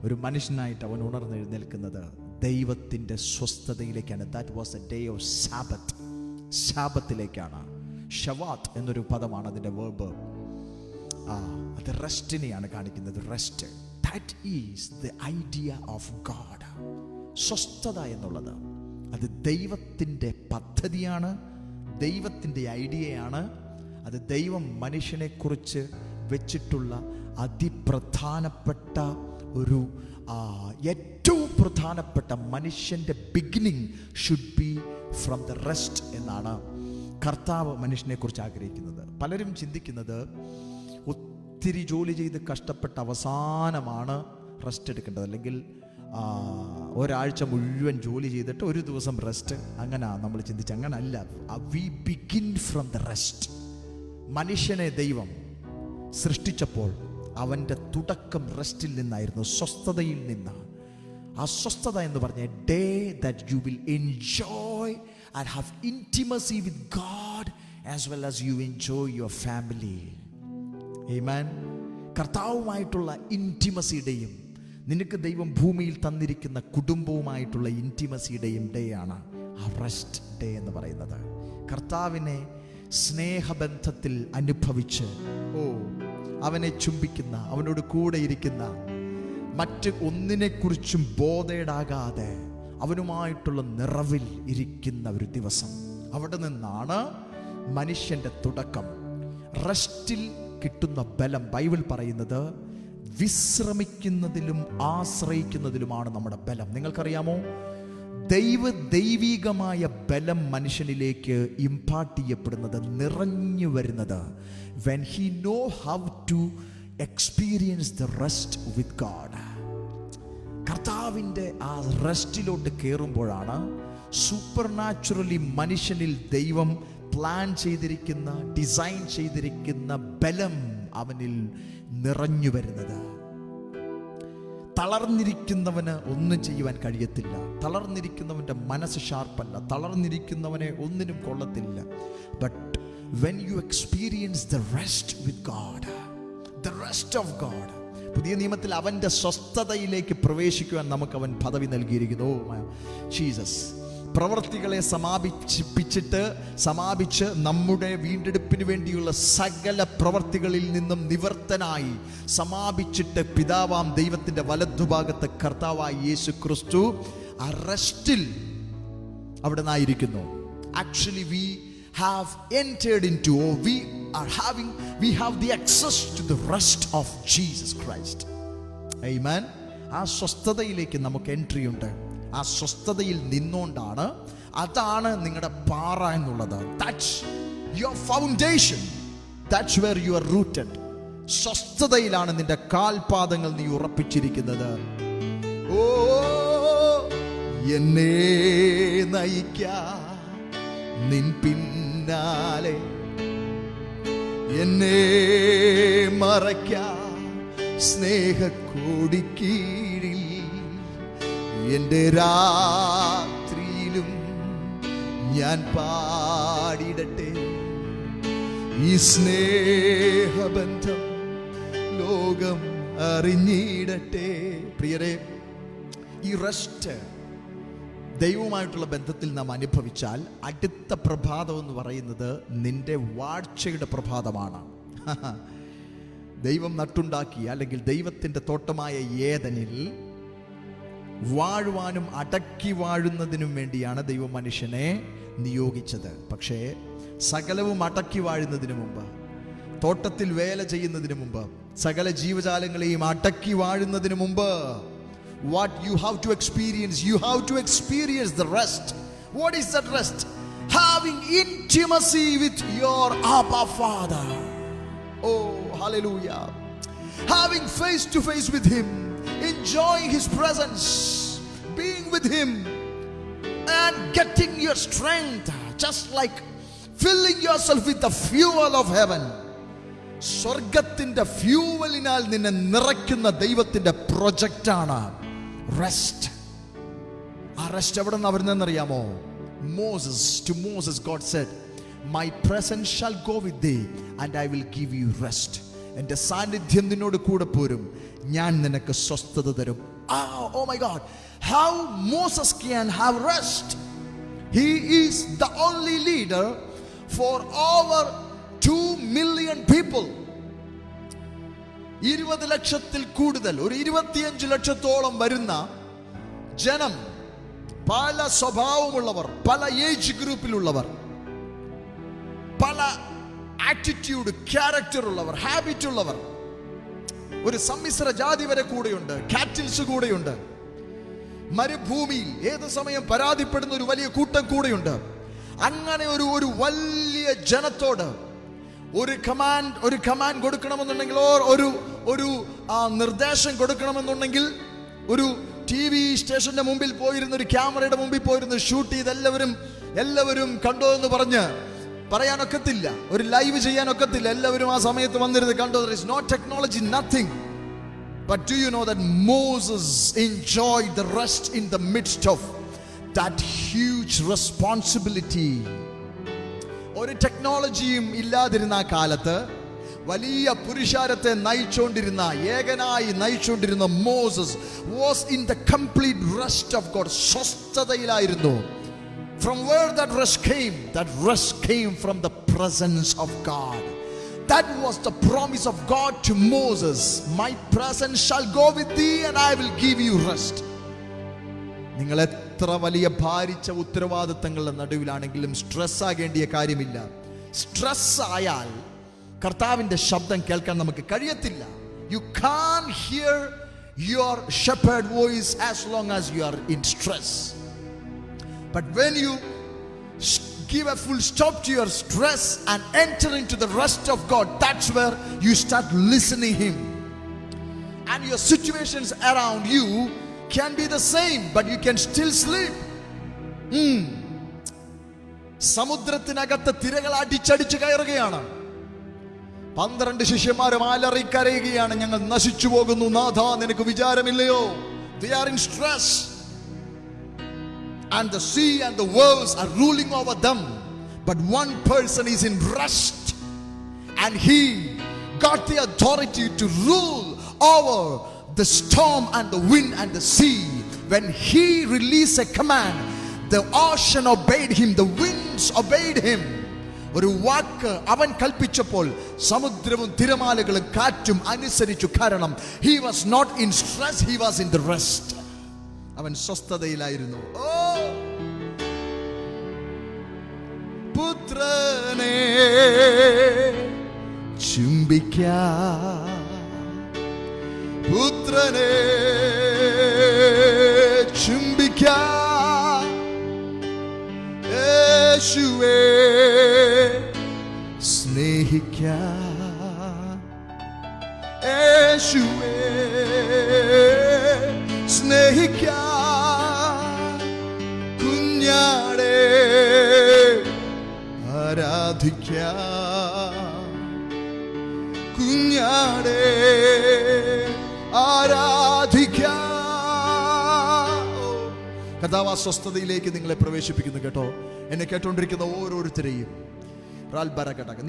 ഒരു മനുഷ്യനായിട്ട് അവൻ ഉണർന്നെഴുന്നേൽക്കുന്നത് ദൈവത്തിൻ്റെ സ്വസ്ഥതയിലേക്കാണ്. That was a day of sabbath. സാബത്തിലേക്കാണ്. ഷവാത്ത് എന്നൊരു പദമാണ് അതിൻ്റെ വേർബ്. അത് റെസ്റ്റിനെയാണ് കാണിക്കുന്നത്. Rest. That is the idea of God. സ്വസ്ഥത എന്നുള്ളത് അത് ദൈവത്തിൻ്റെ പദ്ധതിയാണ്, ദൈവത്തിൻ്റെ ഐഡിയയാണ്. അത് ദൈവം മനുഷ്യനെക്കുറിച്ച് വെച്ചിട്ടുള്ള അതിപ്രധാനപ്പെട്ട ഒരു ഏറ്റവും പ്രധാനപ്പെട്ട മനുഷ്യൻ്റെ beginning should be from the rest എന്നാണ് കർത്താവ് മനുഷ്യനെക്കുറിച്ച് ആഗ്രഹിക്കുന്നത്. പലരും ചിന്തിക്കുന്നത് ഒത്തിരി ജോലി ചെയ്ത് കഷ്ടപ്പെട്ട അവസാനമാണ് റെസ്റ്റ് എടുക്കേണ്ടത്, അല്ലെങ്കിൽ ഒരാഴ്ച മുഴുവൻ ജോലി ചെയ്തിട്ട് ഒരു ദിവസം റെസ്റ്റ്, അങ്ങനെ നമ്മൾ ചിന്തിച്ച്. അങ്ങനല്ല. V begin from the rest. മനുഷ്യനെ ദൈവം സൃഷ്ടിച്ചപ്പോൾ അവൻ്റെ തുടക്കം റെസ്റ്റിൽ നിന്നായിരുന്നു, സ്വസ്ഥതയിൽ നിന്ന്. ആ സ്വസ്ഥത എന്ന് പറഞ്ഞ day that you will enjoy and have intimacy with God as well as you enjoy your family. Amen. കർത്താവുമായിട്ടുള്ള ഇൻറ്റിമസിയുടെയും നിനക്ക് ദൈവം ഭൂമിയിൽ തന്നിരിക്കുന്ന കുടുംബവുമായിട്ടുള്ള ഇൻറ്റിമസിയുടെയും ഡേ ആണ് ആ റെസ്റ്റ് ഡേ എന്ന് പറയുന്നത്. കർത്താവിനെ സ്നേഹബന്ധത്തിൽ അനുഭവിച്ച് അവനെ ചുംബിക്കുന്ന, അവനോട് കൂടെ ഇരിക്കുന്ന, മറ്റ് ഒന്നിനെക്കുറിച്ചും ബോധേടാകാതെ അവനുമായിട്ടുള്ള നിറവിൽ ഇരിക്കുന്ന ഒരു ദിവസം. അവിടെ നിന്നാണ് മനുഷ്യൻ്റെ തുടക്കം. റെസ്റ്റിൽ കിട്ടുന്ന ബലം, ബൈബിൾ പറയുന്നത് വിശ്രമിക്കുന്നതിലും ആശ്രയിക്കുന്നതിലുമാണ് നമ്മുടെ ബലം. നിങ്ങൾക്കറിയാമോ, ദൈവികമായ ബലം മനുഷ്യനിലേക്ക് ഇമ്പാർട്ട് ചെയ്യപ്പെടുന്നത്, നിറഞ്ഞു വരുന്നത് when he know how to experience the rest with God. കർത്താവിൻ്റെ ആ റെസ്റ്റിലോട്ട് കയറുമ്പോഴാണ് സൂപ്പർ നാച്ചുറലി മനുഷ്യനിൽ ദൈവം പ്ലാൻ ചെയ്തിരിക്കുന്ന, ഡിസൈൻ ചെയ്തിരിക്കുന്ന ബലം അവനിൽ നിറഞ്ഞു വരുന്നത്. തളർന്നിരിക്കുന്നവന് ഒന്നും ചെയ്യുവാൻ കഴിയത്തില്ല. തളർന്നിരിക്കുന്നവൻ്റെ മനസ്സ് ഷാർപ്പല്ല. തളർന്നിരിക്കുന്നവനെ ഒന്നിനും കൊള്ളത്തില്ല. But when you experience the rest with God, the rest of God, പുതിയ നിയമത്തിൽ അവൻ്റെ സ്വസ്ഥതയിലേക്ക് പ്രവേശിക്കുവാൻ നമുക്ക് അവൻ പദവി നൽകിയിരിക്കുന്നു. ജീസസ് പ്രവൃത്തികളെ സമാപിച്ച് നമ്മുടെ വീണ്ടെടുപ്പിന് വേണ്ടിയുള്ള സകല പ്രവൃത്തികളിൽ നിന്നും നിവർത്തനായി സമാപിച്ചിട്ട് പിതാവാം ദൈവത്തിൻ്റെ വലതുഭാഗത്ത് കർത്താവായ യേശു ക്രിസ്തു ആ റെസ്റ്റിൽ അവിടെ നിന്നായിരിക്കുന്നു. Actually we have entered into, or we have the access to the rest of Jesus Christ. Amen. ആ സ്വസ്ഥതയിലേക്ക് നമുക്ക് എൻട്രി ഉണ്ട്. ആ സ്വസ്ഥതയിൽ നിന്നുകൊണ്ടാണ്, അതാണ് നിങ്ങളുടെ പാറ എന്നുള്ളത്. That's your foundation. That's where you are rooted. സ്വസ്ഥതയിലാണ് നിന്റെ കാൽപാദങ്ങൾ നീ ഉറപ്പിച്ചിരിക്കുന്നത്. ഓ എന്നെ നയിക്കാൻ നിൻ പിന്നാലെ, എന്നെ മറയ്ക്കാൻ സ്നേഹക്കോടിക്കീഴിൽ, എൻ്റെ രാത്രിയിലും ഞാൻ പാടിടട്ടെ ഈ സ്നേഹബന്ധം ലോകം അറിഞ്ഞിടട്ടെ. പ്രിയരെ, ഈ റെസ്റ്റ് ദൈവവുമായിട്ടുള്ള ബന്ധത്തിൽ നാം അനുഭവിച്ചാൽ അടുത്ത പ്രഭാതം എന്ന് പറയുന്നത് നിന്റെ വാഴ്ചയുടെ പ്രഭാതമാണ്. ദൈവം നട്ടുണ്ടാക്കി അല്ലെങ്കിൽ ദൈവത്തിൻ്റെ തോട്ടമായ ഏദനിൽ വാഴുവാനും അടക്കി വാഴുന്നതിനും വേണ്ടിയാണ് ദൈവം മനുഷ്യനെ നിയോഗിച്ചത്. പക്ഷേ സകലവും അടക്കി വാഴുന്നതിന് മുമ്പ്, തോട്ടത്തിൽ വേല ചെയ്യുന്നതിന് മുമ്പ്, സകല ജീവജാലങ്ങളെയും അടക്കി വാഴുന്നതിന് മുമ്പ്, what you have to experience the rest. What is that rest? Having intimacy with your Abba Father. Oh, hallelujah. Having face to face with him, enjoying his presence, being with him and getting your strength, just like filling yourself with the fuel of heaven. സ്വർഗത്തിന്റെ ഫ്യൂവലിനാൽ നിന്നെ നിറയ്ക്കുന്ന ദൈവത്തിന്റെ പ്രൊജക്റ്റാണ് rest. ആ rest എവിടെ നിന്ന് വരുന്നതെന്നറിയാമോ? To Moses God said, my presence shall go with thee and I will give you rest. എൻ്റെ സാന്നിധ്യം നിന്നോട് കൂടെ പോരും, ഞാൻ നിനക്ക് സ്വസ്ഥത തരും. Oh my God, how Moses can have rest? He is the only leader for over 2 million people. 20 ലക്ഷത്തിൽ കൂടുതൽ, ഒരു 25 ലക്ഷത്തോളം വരുന്ന ജനം, പല സ്വഭാവമുള്ളവർ, പല ഏജ് ഗ്രൂപ്പിലുള്ളവർ, പല ആറ്റിറ്റ്യൂഡ്, ക്യാരക്ടർ ഉള്ളവർ, ഹാബിറ്റ് ഉള്ളവർ, ഒരു സമ്മിശ്ര ജാതി വരെ കൂടെയുണ്ട്, കാറ്റിൽസ് കൂടെയുണ്ട്. മരുഭൂമിയിൽ ഏത് സമയം പരാതിപ്പെടുന്ന ഒരു വലിയ കൂട്ടം കൂടെയുണ്ട്. അങ്ങനെ ഒരു വലിയ ജനത്തോട് ഒരു കമാൻഡ് കൊടുക്കണമെന്നുണ്ടെങ്കിൽ, ഒരു നിർദ്ദേശം കൊടുക്കണമെന്നുണ്ടെങ്കിൽ, ഒരു TV സ്റ്റേഷന്റെ മുമ്പിൽ പോയിരുന്ന, ഒരു ക്യാമറയുടെ മുമ്പിൽ പോയിരുന്ന് ഷൂട്ട് ചെയ്ത് എല്ലാവരും കണ്ടോ എന്ന് പറയാനൊക്കത്തില്ല, ഒരു ലൈവ് ചെയ്യാനൊക്കത്തില്ല. എല്ലാവരും ആ സമയത്ത് വന്നിരുന്ന് കണ്ടോ. There is no technology, nothing. But do you know that Moses enjoyed the rest in the midst of that huge responsibility? ഒരു ടെക്നോളജിയും ഇല്ലാതിരുന്ന ആ കാലത്ത് വലിയ പുരുഷാരത്തെ ഏകനായി നയിച്ചുകൊണ്ടിരുന്ന Moses was in the complete rest of God. സ്വസ്ഥതയിലായിരുന്നു. From where that rest came from the presence of God. That was the promise of God to Moses. My presence shall go with thee and I will give you rest. നിങ്ങൾ എത്ര വലിയ ഭാരിച്ച ഉത്തരവാദിത്തങ്ങളുടെ നടുവിലാണെങ്കിലും stress ആകേണ്ടിയ കാര്യമില്ല. Stress ആയാൽ കർത്താവിന്റെ ശബ്ദം കേൾക്കാൻ നമുക്ക് കഴിയത്തില്ല. You can't hear your shepherd voice as long as you are in stress. But when you give a full stop to your stress and enter into the rest of God, that's where you start listening him. And your situations around you can be the same, but you can still sleep. സമുദ്രത്തിനകത്ത് തിരകൾ അടിച്ചടിച്ച് കയറുകയാണ്. 12 ശിഷ്യന്മാരും അലറിക്കരയുകയാണ്, ഞങ്ങൾ നശിച്ചു പോകുന്നു നാഥാ, നിനക്ക് വിചാരമില്ലയോ? They are in stress. And the sea and the waves are ruling over them. But one person is in rest. And he got the authority to rule over the storm and the wind and the sea. When he released a command, the ocean obeyed him, the winds obeyed him. ഒരു വാക്ക് അവൻ കൽപ്പിച്ചപ്പോൾ സമുദ്രവും തിരമാലകളും കാറ്റും അനുസരിച്ചു. കാരണം he was not in stress, he was in the rest. അവൻ സ്വസ്ഥതയിലായിരുന്നു. പുത്രനെ ചുംബിക്കാൻ, പുത്രനെ ചുംബിക്കാൻ, യേശുവേ സ്നേഹിക്കാൻ, യേശുവേ സ്നേഹിക്കാൻ, കുഞ്ഞാടേ ആരാധിക്കാൻ, കുഞ്ഞാടേ ആരാധിക്കാൻ. കർത്താവ് ആ സ്വസ്ഥതയിലേക്ക് നിങ്ങളെ പ്രവേശിപ്പിക്കുന്നു കേട്ടോ. എന്നെ കേട്ടോണ്ടിരിക്കുന്ന ഓരോരുത്തരെയും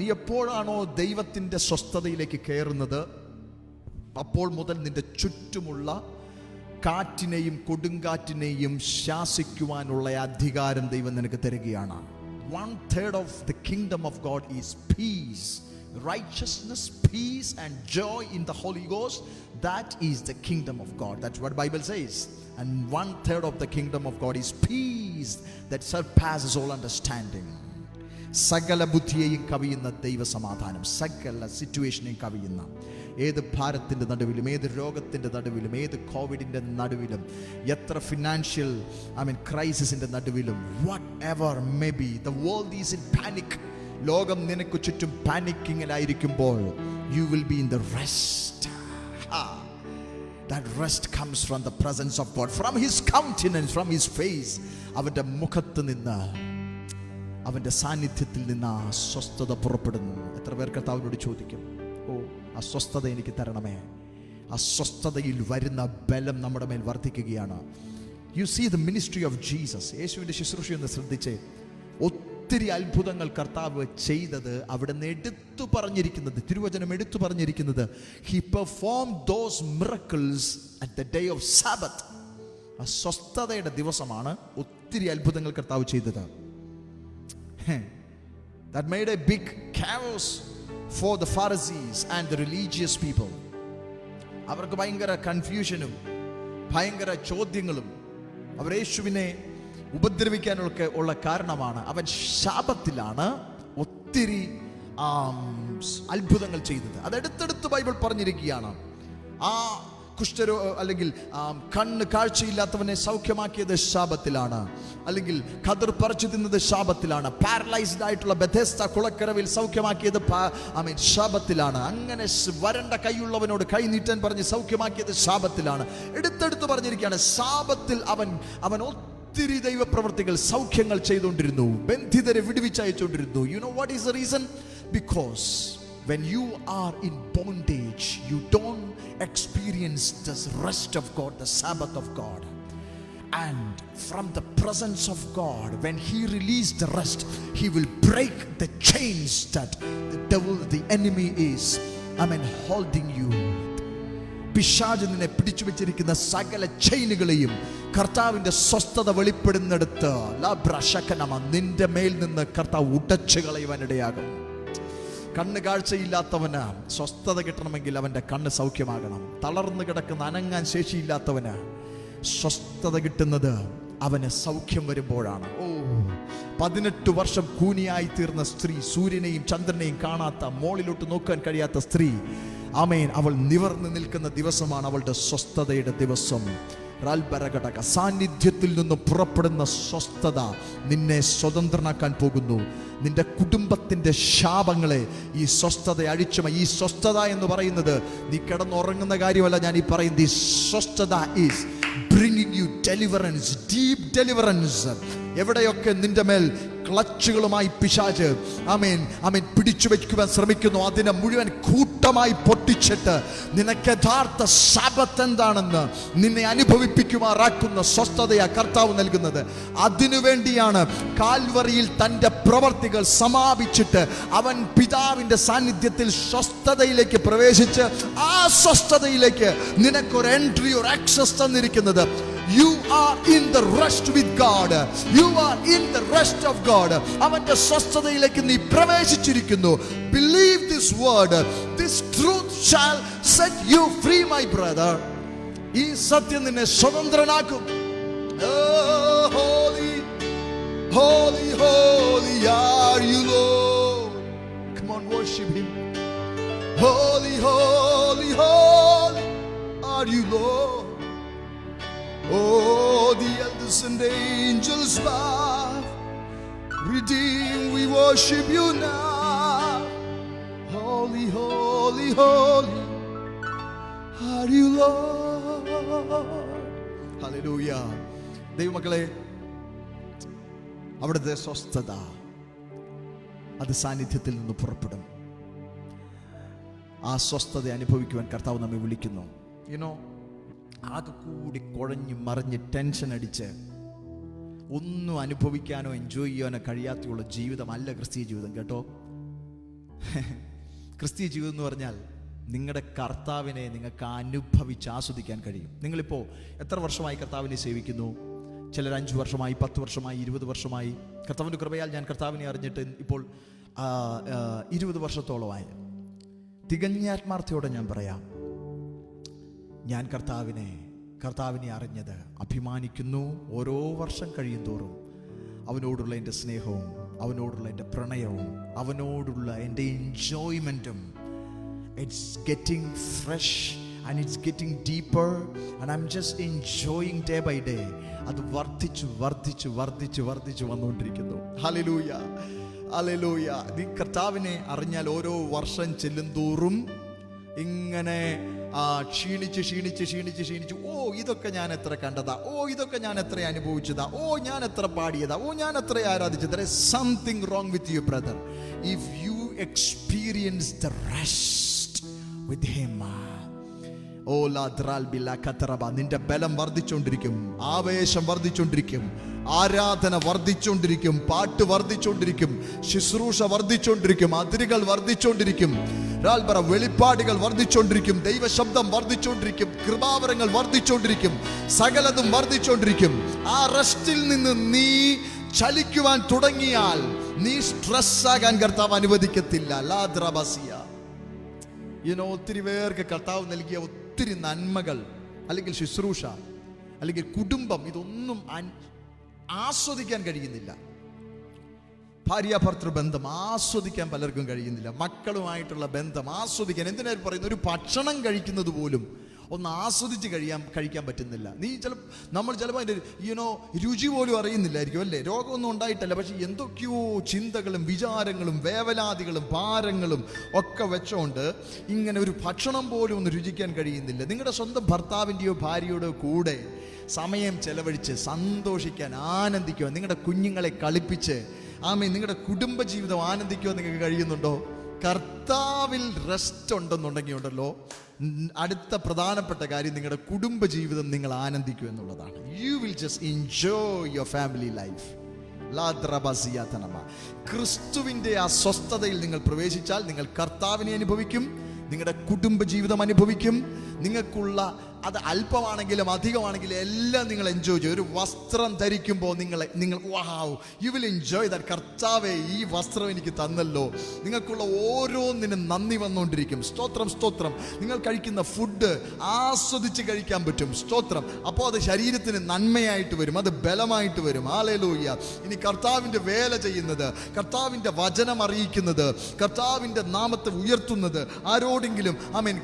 നീ എപ്പോഴാണോ ദൈവത്തിന്റെ സ്വസ്ഥതയിലേക്ക് കയറുന്നത്, അപ്പോൾ മുതൽ നിന്റെ ചുറ്റുമുള്ള കാറ്റിനെയും കൊടുങ്കാറ്റിനെയും ശാസിക്കുവാനുള്ള അധികാരം ദൈവം നിനക്ക് തരികയാണ്. 1/3 of the kingdom of God is peace, righteousness, peace and joy in the Holy Ghost. That is the kingdom of God. That's what Bible says. And 1/3 of the kingdom of God is peace that surpasses all understanding. സകല ബുദ്ധിയെയും കവിയുന്ന ദൈവസമാധാനം, സകല സിറ്റുവേഷനെയും കവിയുന്ന, ഏത് ഭാരത്തിൻ്റെ നടുവിലും, ഏത് രോഗത്തിൻ്റെ നടുവിലും, ഏത് കോവിഡിൻ്റെ നടുവിലും, എത്ര ഫിനാൻഷ്യൽ ക്രൈസിസിൻ്റെ നടുവിലും, whatever may be, the world is in panic. ലോകം നിനക്ക് ചുറ്റും പാനിക്കിങ്ങിലായിരിക്കുമ്പോൾ, you will be in the rest. That rest comes from the presence of God, from His countenance, from His face. അവൻ്റെ മുഖത്ത് നിന്ന്, അവൻ്റെ സാന്നിധ്യത്തിൽ നിന്ന് ആ സ്വസ്ഥത പുറപ്പെടുന്നു. എത്ര പേർ കർത്താവിനോട് ചോദിക്കും, ഓ ആ സ്വസ്ഥത എനിക്ക് തരണമേ. ആ സ്വസ്ഥതയിൽ വരുന്ന ബലം നമ്മുടെ മേൽ വർദ്ധിക്കുകയാണ്. You see the ministry of Jesus. യേശുവിൻ്റെ ശുശ്രൂഷയൊന്ന് ശ്രദ്ധിച്ചേ. ഒത്തിരി അത്ഭുതങ്ങൾ കർത്താവ് ചെയ്തത് അവിടെ നിന്ന് എടുത്തു പറഞ്ഞിരിക്കുന്നത്, തിരുവചനം എടുത്തു പറഞ്ഞിരിക്കുന്നത്, he performed those miracles at the day of Sabbath. ആ സ്വസ്ഥതയുടെ ദിവസമാണ് ഒത്തിരി അത്ഭുതങ്ങൾ കർത്താവ് ചെയ്തത്. That made a big chaos for the Pharisees and the religious people. അവർക്ക് ഭയങ്കര കൺഫ്യൂഷനും ഭയങ്കര ചോദ്യങ്ങളും. അവർ യേശുവിനെ ഉപദ്രവിക്കാനൊക്കെ ഉള്ള കാരണമാണ് അവൻ ശാബത്തിലാണ് ഒത്തിരി അത്ഭുതങ്ങൾ ചെയ്തത്. അതെടുത്തെടുത്ത് ബൈബിൾ പറഞ്ഞിരിക്കുകയാണ്. ആ കുഷ്ഠരോ അല്ലെങ്കിൽ കണ്ണ് കാഴ്ചയില്ലാത്തവനെ സൗഖ്യമാക്കിയത് ശാബത്തിലാണ്, അല്ലെങ്കിൽ കതിർ പറിച്ചു തിന്നത് ശാബത്തിലാണ്, പാരലൈസ്ഡ് ആയിട്ടുള്ള ബെഥെസ്ത കുളക്കരവിൽ സൗഖ്യമാക്കിയത് ശാബത്തിലാണ്, അങ്ങനെ വരണ്ട കൈയുള്ളവനോട് കൈ നീട്ടാൻ പറഞ്ഞ് സൗഖ്യമാക്കിയത് ശാബത്തിലാണ്. എടുത്തെടുത്ത് പറഞ്ഞിരിക്കുകയാണ് ശാബത്തിൽ അവൻ ഒത്തിരി ദൈവപ്രവർത്തികൾ, സൗഖ്യങ്ങൾ ചെയ്തുകൊണ്ടിരുന്നു, ബന്ധിതരെ വിടുവിച്ചയച്ചുകൊണ്ടിരുന്നു. You know what is the reason? Because when you are in bondage, you don't experience the rest of God, the Sabbath of God. And from the presence of God, when He released the rest, He will break the chains that the devil, the enemy is holding you. പിശാച് നിന്നെ പിടിച്ചു വെച്ചിരിക്കുന്ന സകല ചെയിനുകളെയും കർത്താവിന്റെ സ്വസ്ഥത വെളിപ്പെടുന്നിടത്ത് നിന്റെ മേൽ നിന്ന് കർത്താവ് ഉടച്ചു കളയുവാനിടയാകും. കണ്ണ് കാഴ്ചയില്ലാത്തവന് സ്വസ്ഥത കിട്ടണമെങ്കിൽ അവൻ്റെ കണ്ണ് സൗഖ്യമാകണം. തളർന്നു കിടക്കുന്ന അനങ്ങാൻ ശേഷിയില്ലാത്തവന് സ്വസ്ഥത കിട്ടുന്നത് അവന് സൗഖ്യം വരുമ്പോഴാണ്. 18 വർഷം കൂനിയായി തീർന്ന സ്ത്രീ, സൂര്യനെയും ചന്ദ്രനെയും കാണാത്ത, മോളിലോട്ട് നോക്കാൻ കഴിയാത്ത സ്ത്രീ, ആമേൻ, അവൾ നിവർന്നു നിൽക്കുന്ന ദിവസമാണ് അവളുടെ സ്വസ്ഥതയുടെ ദിവസം. സാന്നിധ്യത്തിൽ നിന്ന് പുറപ്പെടുന്ന സ്വസ്ഥത നിന്നെ സ്വതന്ത്രനാക്കാൻ പോകുന്നു. നിന്റെ കുടുംബത്തിന്റെ ശാപങ്ങളെ ഈ സ്വസ്ഥത അഴിച്ചുമ. ഈ സ്വസ്ഥത എന്ന് പറയുന്നത് നീ കിടന്നുറങ്ങുന്ന കാര്യമല്ല. ഞാൻ ഈ പറയുന്നത്, ഈ സ്വസ്ഥത is bringing you deliverance, deep deliverance. എവിടെയൊക്കെ നിന്റെ മേൽ ക്ലച്ചുകളുമായി പിശാച് പിടിച്ചു വയ്ക്കുവാൻ ശ്രമിക്കുന്നു, അതിനെ മുഴുവൻ കൂട്ടമായി പൊട്ടിച്ചിട്ട് നിനക്ക് യഥാർത്ഥ ശബത്ത് എന്താണെന്ന് നിന്നെ അനുഭവിപ്പിക്കുമാറാക്കുന്ന സ്വസ്ഥതയാ കർത്താവ് നൽകുന്നത്. അതിനുവേണ്ടിയാണ് കാൽവറിയിൽ തൻ്റെ പ്രവർത്തികൾ സമാപിച്ചിട്ട് അവൻ പിതാവിൻ്റെ സാന്നിധ്യത്തിൽ സ്വസ്ഥതയിലേക്ക് പ്രവേശിച്ച് ആ സ്വസ്ഥതയിലേക്ക് നിനക്കൊരു എൻട്രി, ഒരു ആക്സസ് തന്നിരിക്കുന്നത്. You are in the rest with God. You are in the rest of God. അവന്റെ സ്വസ്ഥതയിലേക്ക് നീ പ്രവേശിച്ചിരിക്കുന്നു. Believe this word. This truth shall set you free, my brother. ഈ സത്യം നിന്നെ സ്വതന്ത്രനാക്കും. Oh, holy, holy, holy are you, Lord. Come on, worship Him. Holy, holy, holy are you, Lord. Oh, the elders and angels bow. Redeemed, we worship you now. Holy, holy, holy are you, Lord. Hallelujah. ദൈവമക്കളെ, അവിടുത്തെ സ്വസ്ഥത അത് സാന്നിധ്യത്തിൽ നിന്ന് പുറപ്പെടും. ആ സ്വസ്ഥത അനുഭവിക്കുവാൻ കർത്താവ് നമ്മെ വിളിക്കുന്നു. ആകെ കൂടി കുഴഞ്ഞ് മറിഞ്ഞ് ടെൻഷൻ അടിച്ച് ഒന്നും അനുഭവിക്കാനോ എൻജോയ് ചെയ്യാനോ കഴിയാത്തുള്ള ജീവിതമല്ല ക്രിസ്തീയ ജീവിതം. കേട്ടോ, ക്രിസ്തീയ ജീവിതം എന്ന് പറഞ്ഞാൽ നിങ്ങളുടെ കർത്താവിനെ നിങ്ങൾക്ക് അനുഭവിച്ച് ആസ്വദിക്കാൻ കഴിയും. നിങ്ങളിപ്പോൾ എത്ര വർഷമായി കർത്താവിനെ സേവിക്കുന്നു? ചിലർ 5 വർഷമായി, 10 വർഷമായി, 20 വർഷമായി. കർത്താവിൻ്റെ കൃപയാൽ ഞാൻ കർത്താവിനെ അറിഞ്ഞിട്ട് ഇപ്പോൾ 20 വർഷത്തോളമായി. തികഞ്ഞ ആത്മാർത്ഥയോടെ ഞാൻ പറയാം, ഞാൻ കർത്താവിനെ അറിഞ്ഞത് അഭിമാനിക്കുന്നു. ഓരോ വർഷം കഴിയുന്തോറും അവനോടുള്ള എൻ്റെ സ്നേഹവും, അവനോടുള്ള എൻ്റെ പ്രണയവും, അവനോടുള്ള എൻ്റെ എൻജോയ്മെൻറ്റും, it's getting fresh and it's getting deeper and I'm just enjoying day by day. അത് വർദ്ധിച്ചു വന്നുകൊണ്ടിരിക്കുന്നു. Hallelujah, hallelujah. നീ കർത്താവിനെ അറിഞ്ഞാൽ ഓരോ വർഷം ചെല്ലുന്തോറും ഇങ്ങനെ ക്ഷീണിച്ച് ഓ ഇതൊക്കെ ഞാൻ എത്ര കണ്ടതാ, ഓ ഇതൊക്കെ ഞാൻ എത്ര അനുഭവിച്ചതാ, ഓ ഞാൻ എത്ര പാടിയതാ, ഓ ഞാൻ എത്ര ആരാധിച്ചത്. There is something wrong with you, brother, if you experience the rest with him. ഓ ലാദ്രാൽ ബില്ല ഖതറബ. നിന്റെ ബലം വർദ്ധിച്ചുകൊണ്ടിരിക്കും, ആവേശം വർദ്ധിച്ചുകൊണ്ടിരിക്കും, ആരാധന വർദ്ധിച്ചുകൊണ്ടിരിക്കും, പാട്ട് വർദ്ധിച്ചുകൊണ്ടിരിക്കും, ശുശ്രൂഷ വർദ്ധിച്ചുകൊണ്ടിരിക്കും, അതിരുകൾ വർദ്ധിച്ചുകൊണ്ടിരിക്കും, വെളിപ്പാടുകൾ വർദ്ധിച്ചുകൊണ്ടിരിക്കും, ദൈവശബ്ദം വർദ്ധിച്ചുകൊണ്ടിരിക്കും, കൃപാവരങ്ങൾ വർദ്ധിച്ചുകൊണ്ടിരിക്കും, സകലതും വർദ്ധിച്ചുകൊണ്ടിരിക്കും. ആ റെസ്റ്റിൽ നിന്ന് നീ ചലിക്കുവാൻ തുടങ്ങിയാൽ നീ സ്ട്രെസ് ആകാൻ കർത്താവ് അനുവദിക്കത്തില്ല. ലാദ്രബസിയ. ഒത്തിരി പേർക്ക് കർത്താവ് നൽകിയ ഒത്തിരി നന്മകൾ, അല്ലെങ്കിൽ ശുശ്രൂഷ, അല്ലെങ്കിൽ കുടുംബം, ഇതൊന്നും ആസ്വദിക്കാൻ കഴിയുന്നില്ല. ഭാര്യാഭർത്തൃ ബന്ധം ആസ്വദിക്കാൻ പലർക്കും കഴിയുന്നില്ല. മക്കളുമായിട്ടുള്ള ബന്ധം ആസ്വദിക്കാൻ, എന്തിനാ പറയുന്നത്, ഒരു ഭക്ഷണം കഴിക്കുന്നത് പോലും ഒന്ന് ആസ്വദിച്ച് കഴിക്കാൻ പറ്റുന്നില്ല. നമ്മൾ ചിലപ്പോൾ അതിൻ്റെ രുചി പോലും അറിയുന്നില്ലായിരിക്കും, അല്ലേ? രോഗമൊന്നും ഉണ്ടായിട്ടല്ല, പക്ഷെ എന്തൊക്കെയോ ചിന്തകളും വിചാരങ്ങളും വേവലാതികളും ഭാരങ്ങളും ഒക്കെ വെച്ചോണ്ട് ഇങ്ങനെ ഒരു ഭക്ഷണം പോലും ഒന്ന് രുചിക്കാൻ കഴിയുന്നില്ല. നിങ്ങളുടെ സ്വന്തം ഭർത്താവിൻ്റെയോ ഭാര്യയുടെ കൂടെ സമയം ചെലവഴിച്ച് സന്തോഷിക്കാൻ, ആനന്ദിക്കുക, നിങ്ങളുടെ കുഞ്ഞുങ്ങളെ കളിപ്പിച്ച് നിങ്ങളുടെ കുടുംബജീവിതം ആനന്ദിക്കുവാൻ നിങ്ങൾക്ക് കഴിയുന്നുണ്ടോ? കർത്താവിൽ റെസ്റ്റ് ഉണ്ടെന്നുണ്ടെങ്കിൽ ഉണ്ടല്ലോ, അടുത്ത പ്രധാനപ്പെട്ട കാര്യം നിങ്ങളുടെ കുടുംബജീവിതം നിങ്ങൾ ആനന്ദിക്കുക എന്നുള്ളതാണ്. You will just enjoy your family life. ക്രിസ്തുവിന്റെ ആ സ്വസ്ഥതയിൽ നിങ്ങൾ പ്രവേശിച്ചാൽ നിങ്ങൾ കർത്താവിനെ അനുഭവിക്കും, നിങ്ങളുടെ കുടുംബജീവിതം അനുഭവിക്കും. നിങ്ങൾക്കുള്ള അത് അല്പമാണെങ്കിലും അധികമാണെങ്കിലും എല്ലാം നിങ്ങൾ എൻജോയ് ചെയ്യും. ഒരു വസ്ത്രം ധരിക്കുമ്പോൾ നിങ്ങൾ വാവ്, യു വിൽ എൻജോയ് ദാറ്റ്. കർത്താവേ, ഈ വസ്ത്രം എനിക്ക് തന്നല്ലോ. നിങ്ങൾക്കുള്ള ഓരോന്നിനും നന്ദി വന്നുകൊണ്ടിരിക്കും. സ്തോത്രം, സ്തോത്രം. നിങ്ങൾ കഴിക്കുന്ന ഫുഡ് ആസ്വദിച്ച് കഴിക്കാൻ പറ്റും. സ്തോത്രം. അപ്പോൾ അത് ശരീരത്തിന് നന്മയായിട്ട് വരും, അത് ബലമായിട്ട് വരും. ഹല്ലേലൂയ. ഇനി കർത്താവിൻ്റെ വേല ചെയ്യുന്നത്, കർത്താവിൻ്റെ വചനം അറിയിക്കുന്നത്, കർത്താവിൻ്റെ നാമത്തെ ഉയർത്തുന്നത്, ആരോടെങ്കിലും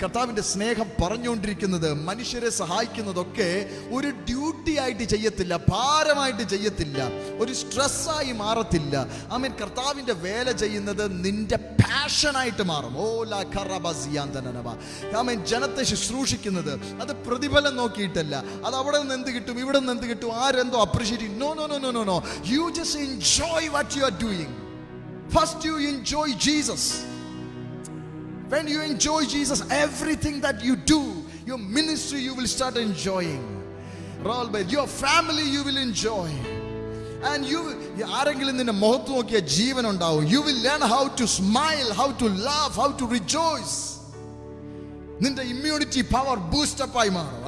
കർത്താവിൻ്റെ സ്നേഹം പറഞ്ഞുകൊണ്ടിരിക്കുന്നത്, മനുഷ്യരെ സഹായിക്കുന്നതൊക്കെ ഒരു ഡ്യൂട്ടി ആയിട്ട് ചെയ്യത്തില്ല, ഭാരമായിട്ട് ചെയ്യത്തില്ല, ഒരു സ്ട്രെസ്സായി മാറത്തില്ല. കർത്താവിൻ്റെ വേല ചെയ്യുന്നത് നിന്റെ പാഷനായിട്ട് മാറും. ജനത്തെ ശുശ്രൂഷിക്കുന്നത് അത് പ്രതിഫലം നോക്കിയിട്ടല്ല, അത് അവിടെ നിന്ന് എന്ത് കിട്ടും, ഇവിടെ നിന്ന് എന്ത് കിട്ടും, ആരെന്തോ appreciate. No. You just enjoy what you are doing. First you enjoy Jesus. When you enjoy Jesus, everything that you do, your ministry, you will start enjoying. Your family, you will enjoy. And ആരെങ്കിലും നിന്നെ മുഖത്ത് നോക്കിയ ജീവൻ ഉണ്ടാവും. You will learn how to smile, how to laugh, how to rejoice. നിന്റെ immunity power boost up ആയി മാറും.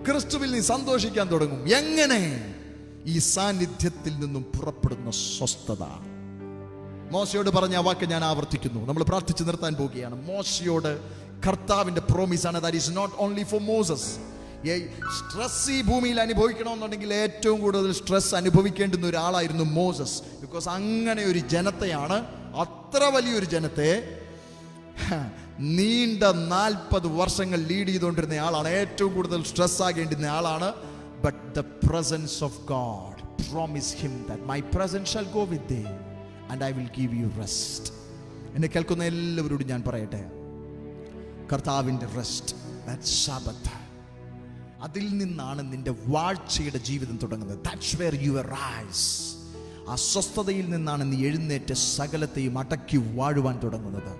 ക്രിസ്തുവിൽ നീ സന്തോഷിക്കാൻ തുടങ്ങും. എങ്ങനെ? ഈ സാന്നിധ്യത്തിൽ നിന്നും പുറപ്പെടുന്ന സ്വസ്ഥത. മോശയോട് പറഞ്ഞ ആ വാക്ക് ഞാൻ ആവർത്തിക്കുന്നു. നമ്മൾ പ്രാർത്ഥിച്ച് നിർത്താൻ പോവുകയാണ്. മോശയോട് കർത്താവിന്റെ പ്രോമിസാണ്. That is not only for Moses. Stress ഈ ഭൂമിയിൽ അനുഭവിക്കണമെന്നുണ്ടെങ്കിൽ ഏറ്റവും കൂടുതൽ സ്ട്രെസ് അനുഭവിക്കേണ്ടുന്ന ഒരാളായിരുന്നു മോസസ്. ബിക്കോസ് അങ്ങനെ ഒരു ജനത്തെയാണ്, അത്ര വലിയൊരു ജനത്തെ നീണ്ട 40 വർഷങ്ങൾ ലീഡ് ചെയ്തുകൊണ്ടിരുന്ന ആളാണ്. ഏറ്റവും കൂടുതൽ സ്ട്രെസ് ആകേണ്ടുന്ന ആളാണ്. But the presence of God promise him that my presence shall go with thee and I will give you rest. എന്നെ കേൾക്കുന്ന എല്ലാവരോടും ഞാൻ പറയട്ടെ, കർത്താവിൻ്റെ റെസ്റ്റ്, ദാറ്റ് സാബത്ത്, അതിൽ നിന്നാണ് നിന്റെ വാഴ്ചയുടെ ജീവിതം തുടങ്ങുന്നത്. That's where you arise. ആ സ്വസ്ഥതയിൽ നിന്നാണ് നീ എഴുന്നേറ്റ് സകലത്തെയും അടക്കി വാഴുവാൻ തുടങ്ങുന്നത്.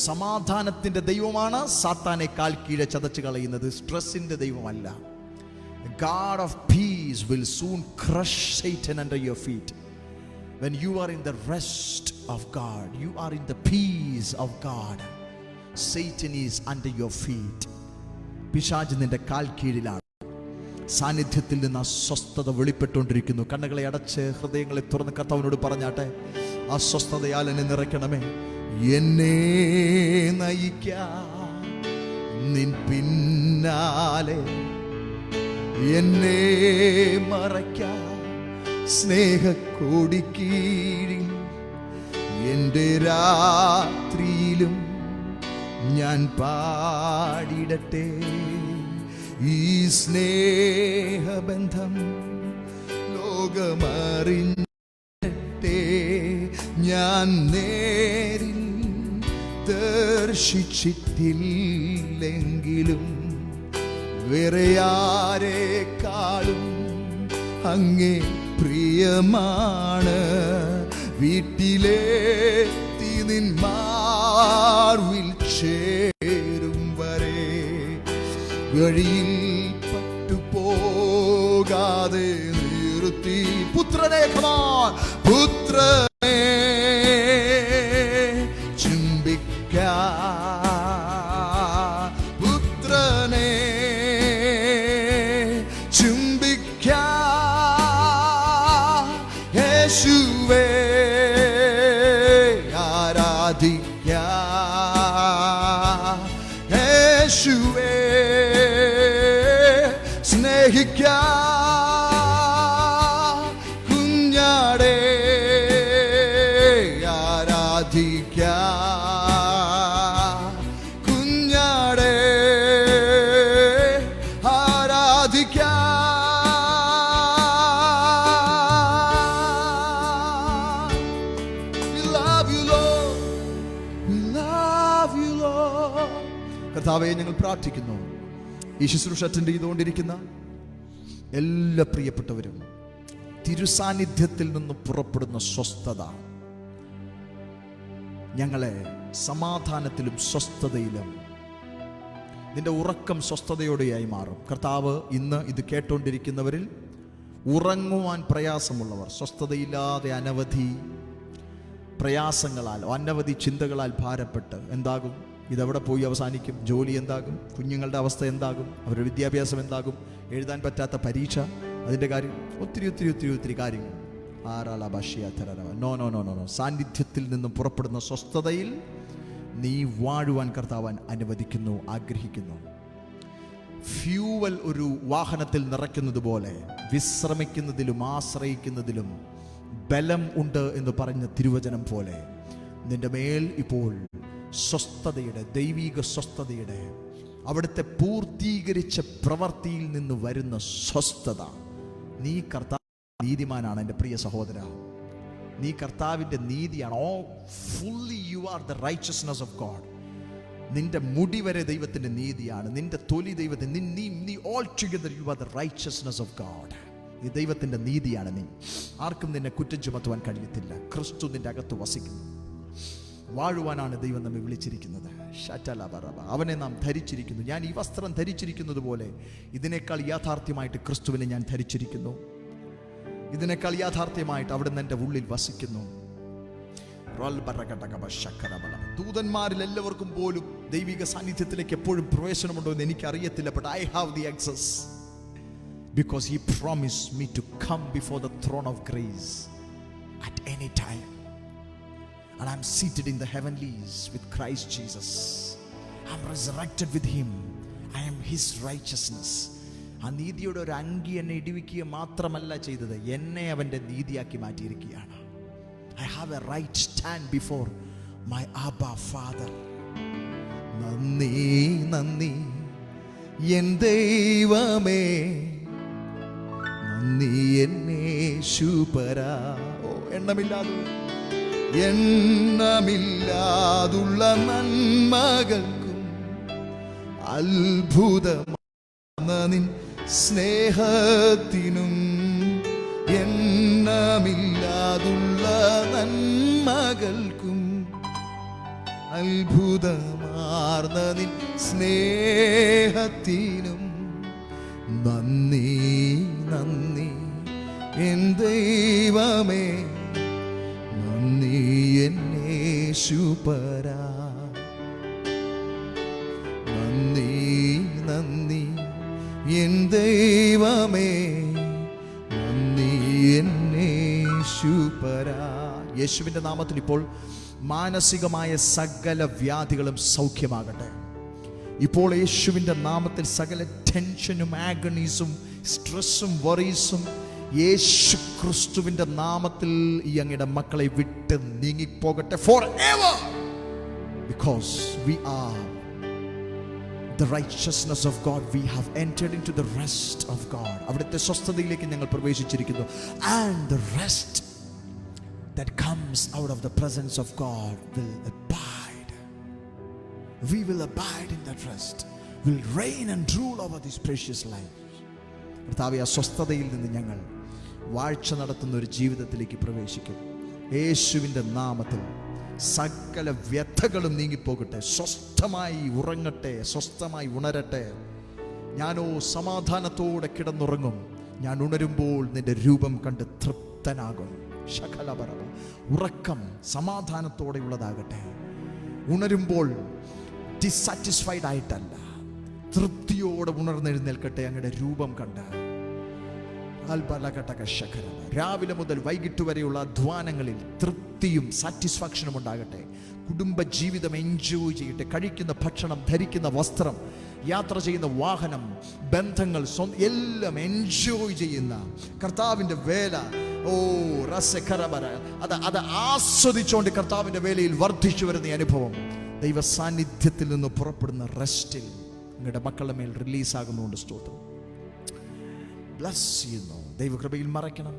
സമാധാനത്തിൻ്റെ ദൈവമാണ് സാത്താനെ കാൽ കീഴെ ചതച്ച് കളയുന്നത്, സ്ട്രെസ്സിൻ്റെ ദൈവമല്ല. God of peace will soon crush Satan under your feet. When you are in the rest of God, you are in the peace of God. Satan is under your feet. പിശാച് നിന്റെ കാൽ കീഴിലാണ്. സാന്നിധ്യത്തിൽ നിന്ന് അസ്വസ്ഥത വെളിപ്പെട്ടുകൊണ്ടിരിക്കുന്നു. കണ്ണുകളെ അടച്ച് ഹൃദയങ്ങളെ തുറന്ന് കർത്താവിനോട് പറഞ്ഞാട്ടെ, അസ്വസ്ഥതയാൽ എന്നെ നിറയ്ക്കണമേ. എന്നെ നയിക്കാൻ നിൻ പിന്നാലെ, എന്നെ മറയ്ക്കാൻ സ്നേഹക്കൊടിക്കീഴിൽ, എൻ്റെ രാത്രിയിലും ഞാൻ പാടിടട്ടെ ഈ സ്നേഹബന്ധം ലോകമറിഞ്ഞട്ടെ. ഞാൻ നേരിൽ ദർശിച്ചിട്ടില്ലെങ്കിലും വേറെ ആരെക്കാളും അങ്ങേ പ്രിയമാണ്. വീട്ടിലെത്തി നിൻ മാർവിൽ ചേരും വരെ വഴിയിൽ പട്ടുപോകാതെ നിർത്തി. പുത്രനെ പുത്രനെ ചുംബിക്കാൻ, പുത്രനെ ചുംബിക്കാൻ, യേശുവേ ആരാധിക്കാൻ, യേശുവേ സ്നേഹിക്കാൻ, കുഞ്ഞാടേ ആരാധിക്കാൻ, കുഞ്ഞാടേ ആരാധിക്കാൻ. We love you, Lord. We love you, Lord. കർത്താവേ, ഞങ്ങൾ പ്രാർത്ഥിക്കുന്നു, ഈ ശുശ്രൂഷ അറ്റൻഡ് ചെയ്തുകൊണ്ടിരിക്കുന്ന എല്ലാ പ്രിയപ്പെട്ടവരും തിരുസാന്നിധ്യത്തിൽ നിന്ന് പുറപ്പെടുന്ന സ്വസ്ഥത ഞങ്ങളെ സമാധാനത്തിലും സ്വസ്ഥതയിലും, നിന്റെ ഉറക്കം സ്വസ്ഥതയോടെയായി മാറും. കർത്താവ്, ഇന്ന് ഇത് കേട്ടുകൊണ്ടിരിക്കുന്നവരിൽ ഉറങ്ങുവാൻ പ്രയാസമുള്ളവർ, സ്വസ്ഥതയില്ലാതെ അനവധി പ്രയാസങ്ങളാൽ, അനവധി ചിന്തകളാൽ ഭാരപ്പെട്ട്, എന്താകും ഇതെവിടെ പോയി അവസാനിക്കും, ജോലി എന്താകും, കുഞ്ഞുങ്ങളുടെ അവസ്ഥ എന്താകും, അവരുടെ വിദ്യാഭ്യാസം എന്താകും, എഴുതാൻ പറ്റാത്ത പരീക്ഷ, അതിൻ്റെ കാര്യം, ഒത്തിരി ഒത്തിരി ഒത്തിരി ഒത്തിരി കാര്യങ്ങൾ. No no no no no സാന്നിധ്യത്തിൽ നിന്നും പുറപ്പെടുന്ന സ്വസ്ഥതയിൽ നീ വാഴുവാൻ കർത്താവാൻ അനുവദിക്കുന്നു, ആഗ്രഹിക്കുന്നു. ഫ്യൂവൽ ഒരു വാഹനത്തിൽ നിറയ്ക്കുന്നത് പോലെ വിശ്രമിക്കുന്നതിലും ആശ്രയിക്കുന്നതിലും ബലം ഉണ്ട് എന്ന് പറഞ്ഞ തിരുവചനം പോലെ നിന്റെ മേൽ ഇപ്പോൾ സ്വസ്ഥതയുടെ, ദൈവിക സ്വസ്ഥതയുടെ, അവിടുത്തെ പൂർത്തീകരിച്ച പ്രവൃത്തിയിൽ നിന്ന് വരുന്ന സ്വസ്ഥത. നീ കർത്താവ് നീതിമാനാണ് എൻ്റെ പ്രിയ സഹോദര, നീ കർത്താവിൻ്റെ നീതിയാണ്. Oh fully you are the righteousness of God. നിന്റെ മുടി വരെ ദൈവത്തിൻ്റെ നീതിയാണ്, നിന്റെ തൊലി ദൈവത്തിന്, നീ all together you are the righteousness of God. ഈ ദൈവത്തിൻ്റെ നീതിയാണ് നീ. ആർക്കും നിന്നെ കുറ്റം ചുമത്തുവാൻ കഴിയത്തില്ല. ക്രിസ്തു നിന്റെ അകത്ത് വസിക്കുന്നു. വാഴുവാനാണ് ദൈവം നമ്മെ വിളിച്ചിരിക്കുന്നത്. അവനെ നാം ധരിച്ചിരിക്കുന്നു. ഞാൻ ഈ വസ്ത്രം ധരിച്ചിരിക്കുന്നത് പോലെ ഇതിനേക്കാൾ യാഥാർത്ഥ്യമായിട്ട് ക്രിസ്തുവിനെ ഞാൻ ധരിച്ചിരിക്കുന്നു. ഇതിനേക്കാൾ യാഥാർത്ഥ്യമായിട്ട് അവിടുന്ന് എൻ്റെ ഉള്ളിൽ വസിക്കുന്നു. ദൂതന്മാരിൽ എല്ലാവർക്കും പോലും ദൈവിക സാന്നിധ്യത്തിലേക്ക് എപ്പോഴും പ്രവേശനമുണ്ടോ എന്ന് എനിക്കറിയത്തില്ല. But I have the access because he promised me to come before the throne of grace at any time. And I'm seated in the heavenlies with Christ Jesus. I'm resurrected with him. I am his righteousness. ആ നീതിയുടെ ഒരു അങ്കി എന്നെ ഇടിവിക്കുക മാത്രമല്ല ചെയ്തത്, എന്നെ അവൻ്റെ നീതിയാക്കി മാറ്റിയിരിക്കുകയാണ്. I have a right stand before my Abba Father. നന്ദി നന്ദി എൻ ദൈവമേ, നന്ദി എന്നേശുപരാ. ഓ എണ്ണമില്ലാതുള്ള നന്മകൾക്കും അത്ഭുതമാണ് നിൻ സ്നേഹത്തിനും. എണ്ണമില്ലാതുള്ള നന്മകൾക്കും അത്ഭുതമാർന്ന നിൻ സ്നേഹത്തിനും നന്ദി നന്ദി എൻ ദൈവമേ, നന്ദി എന്നേശുപരാ. നന്ദി നന്ദി എൻ ദൈവമേ, നന്ദി എന്നേശുപരാ. യേശുവിൻ്റെ നാമത്തിൽ ഇപ്പോൾ മാനസികമായ സകല വ്യാധികളും സൗഖ്യമാകട്ടെ. ഇപ്പോൾ യേശുവിൻ്റെ നാമത്തിൽ സകല ടെൻഷനും ആഗണീസും സ്ട്രെസ്സും വറീസും യേശു ക്രിസ്തുവിൻ്റെ നാമത്തിൽ ഈ അങ്ങയുടെ മക്കളെ വിട്ട് നീങ്ങിപ്പോകട്ടെ forever, because we are the righteousness of God. We have entered into the rest of God. അവിടുത്തെ സ്വസ്ഥതയിലേക്ക് ഞങ്ങൾ പ്രവേശിച്ചിരിക്കുന്നു. And the rest that comes out of the presence of God will abide. We will abide in that rest. Will reign and rule over this precious life. കർത്താവേ, ആ സ്വസ്ഥതയിൽ നിന്ന് ഞങ്ങൾ വാഴ്ച നടത്തുന്ന ഒരു ജീവിതത്തിലേക്ക് പ്രവേശിക്കും. യേശുവിൻ്റെ നാമത്തിൽ സകല വ്യഥകളും നീങ്ങിപ്പോകട്ടെ. സ്വസ്ഥമായി ഉറങ്ങട്ടെ, സ്വസ്ഥമായി ഉണരട്ടെ. ഞാനോ സമാധാനത്തോടെ കിടന്നുറങ്ങും. ഞാൻ ഉണരുമ്പോൾ നിന്റെ രൂപം കണ്ട് തൃപ്തനാകും. ശകലപരമ ഉറക്കം സമാധാനത്തോടെ ഉള്ളതാകട്ടെ. ഉണരുമ്പോൾ ഡിസാറ്റിസ്ഫൈഡ് ആയിട്ടല്ല, തൃപ്തിയോടെ ഉണർന്നെഴുന്നേൽക്കട്ടെ അങ്ങയുടെ രൂപം കണ്ട്. രാവിലെ മുതൽ വൈകിട്ട് വരെയുള്ള അധ്വാനങ്ങളിൽ തൃപ്തിയും സാറ്റിസ്ഫാക്ഷനും ഉണ്ടാകട്ടെ. കുടുംബ ജീവിതം എൻജോയ് ചെയ്യട്ടെ. കഴിക്കുന്ന ഭക്ഷണം, ധരിക്കുന്ന വസ്ത്രം, യാത്ര ചെയ്യുന്ന വാഹനം, ബന്ധങ്ങൾ, എല്ലാം എൻജോയ് ചെയ്യുന്ന കർത്താവിൻ്റെ വേല. ഓ രസകരപര അത് ആസ്വദിച്ചുകൊണ്ട് കർത്താവിൻ്റെ വേലയിൽ വർദ്ധിച്ചു വരുന്ന അനുഭവം ദൈവ സാന്നിധ്യത്തിൽ നിന്ന് പുറപ്പെടുന്ന റെസ്റ്റിൽ നിങ്ങളുടെ മക്കളുടെ മേൽ റിലീസാകുന്നുണ്ട്. സ്തോത്രം. ബ്ലസ് ചെയ്യുന്നു. ദൈവകൃപയിൽ മറയ്ക്കണം.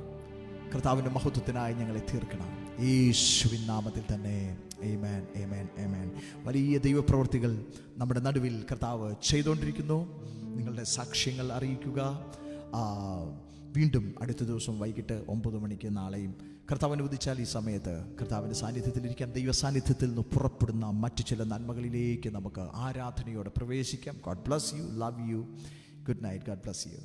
കർത്താവിൻ്റെ മഹത്വത്തിനായി ഞങ്ങളെ തീർക്കണം. യേശുവിൻ നാമത്തിൽ തന്നെ. ആമേൻ, ആമേൻ, ആമേൻ. വലിയ ദൈവപ്രവൃത്തികൾ നമ്മുടെ നടുവിൽ കർത്താവ് ചെയ്തുകൊണ്ടിരിക്കുന്നു. നിങ്ങളുടെ സാക്ഷ്യങ്ങൾ അറിയിക്കുക. വീണ്ടും അടുത്ത ദിവസം വൈകിട്ട് 9 മണിക്ക് നാളെയും കർത്താവ് അനുവദിച്ചാൽ ഈ സമയത്ത് കർത്താവിൻ്റെ സാന്നിധ്യത്തിലിരിക്കാം. ദൈവ സാന്നിധ്യത്തിൽ നിന്ന് പുറപ്പെടുന്ന മറ്റു ചില നന്മകളിലേക്ക് നമുക്ക് ആരാധനയോടെ പ്രവേശിക്കാം. God bless you. Love you. Good night. God bless you.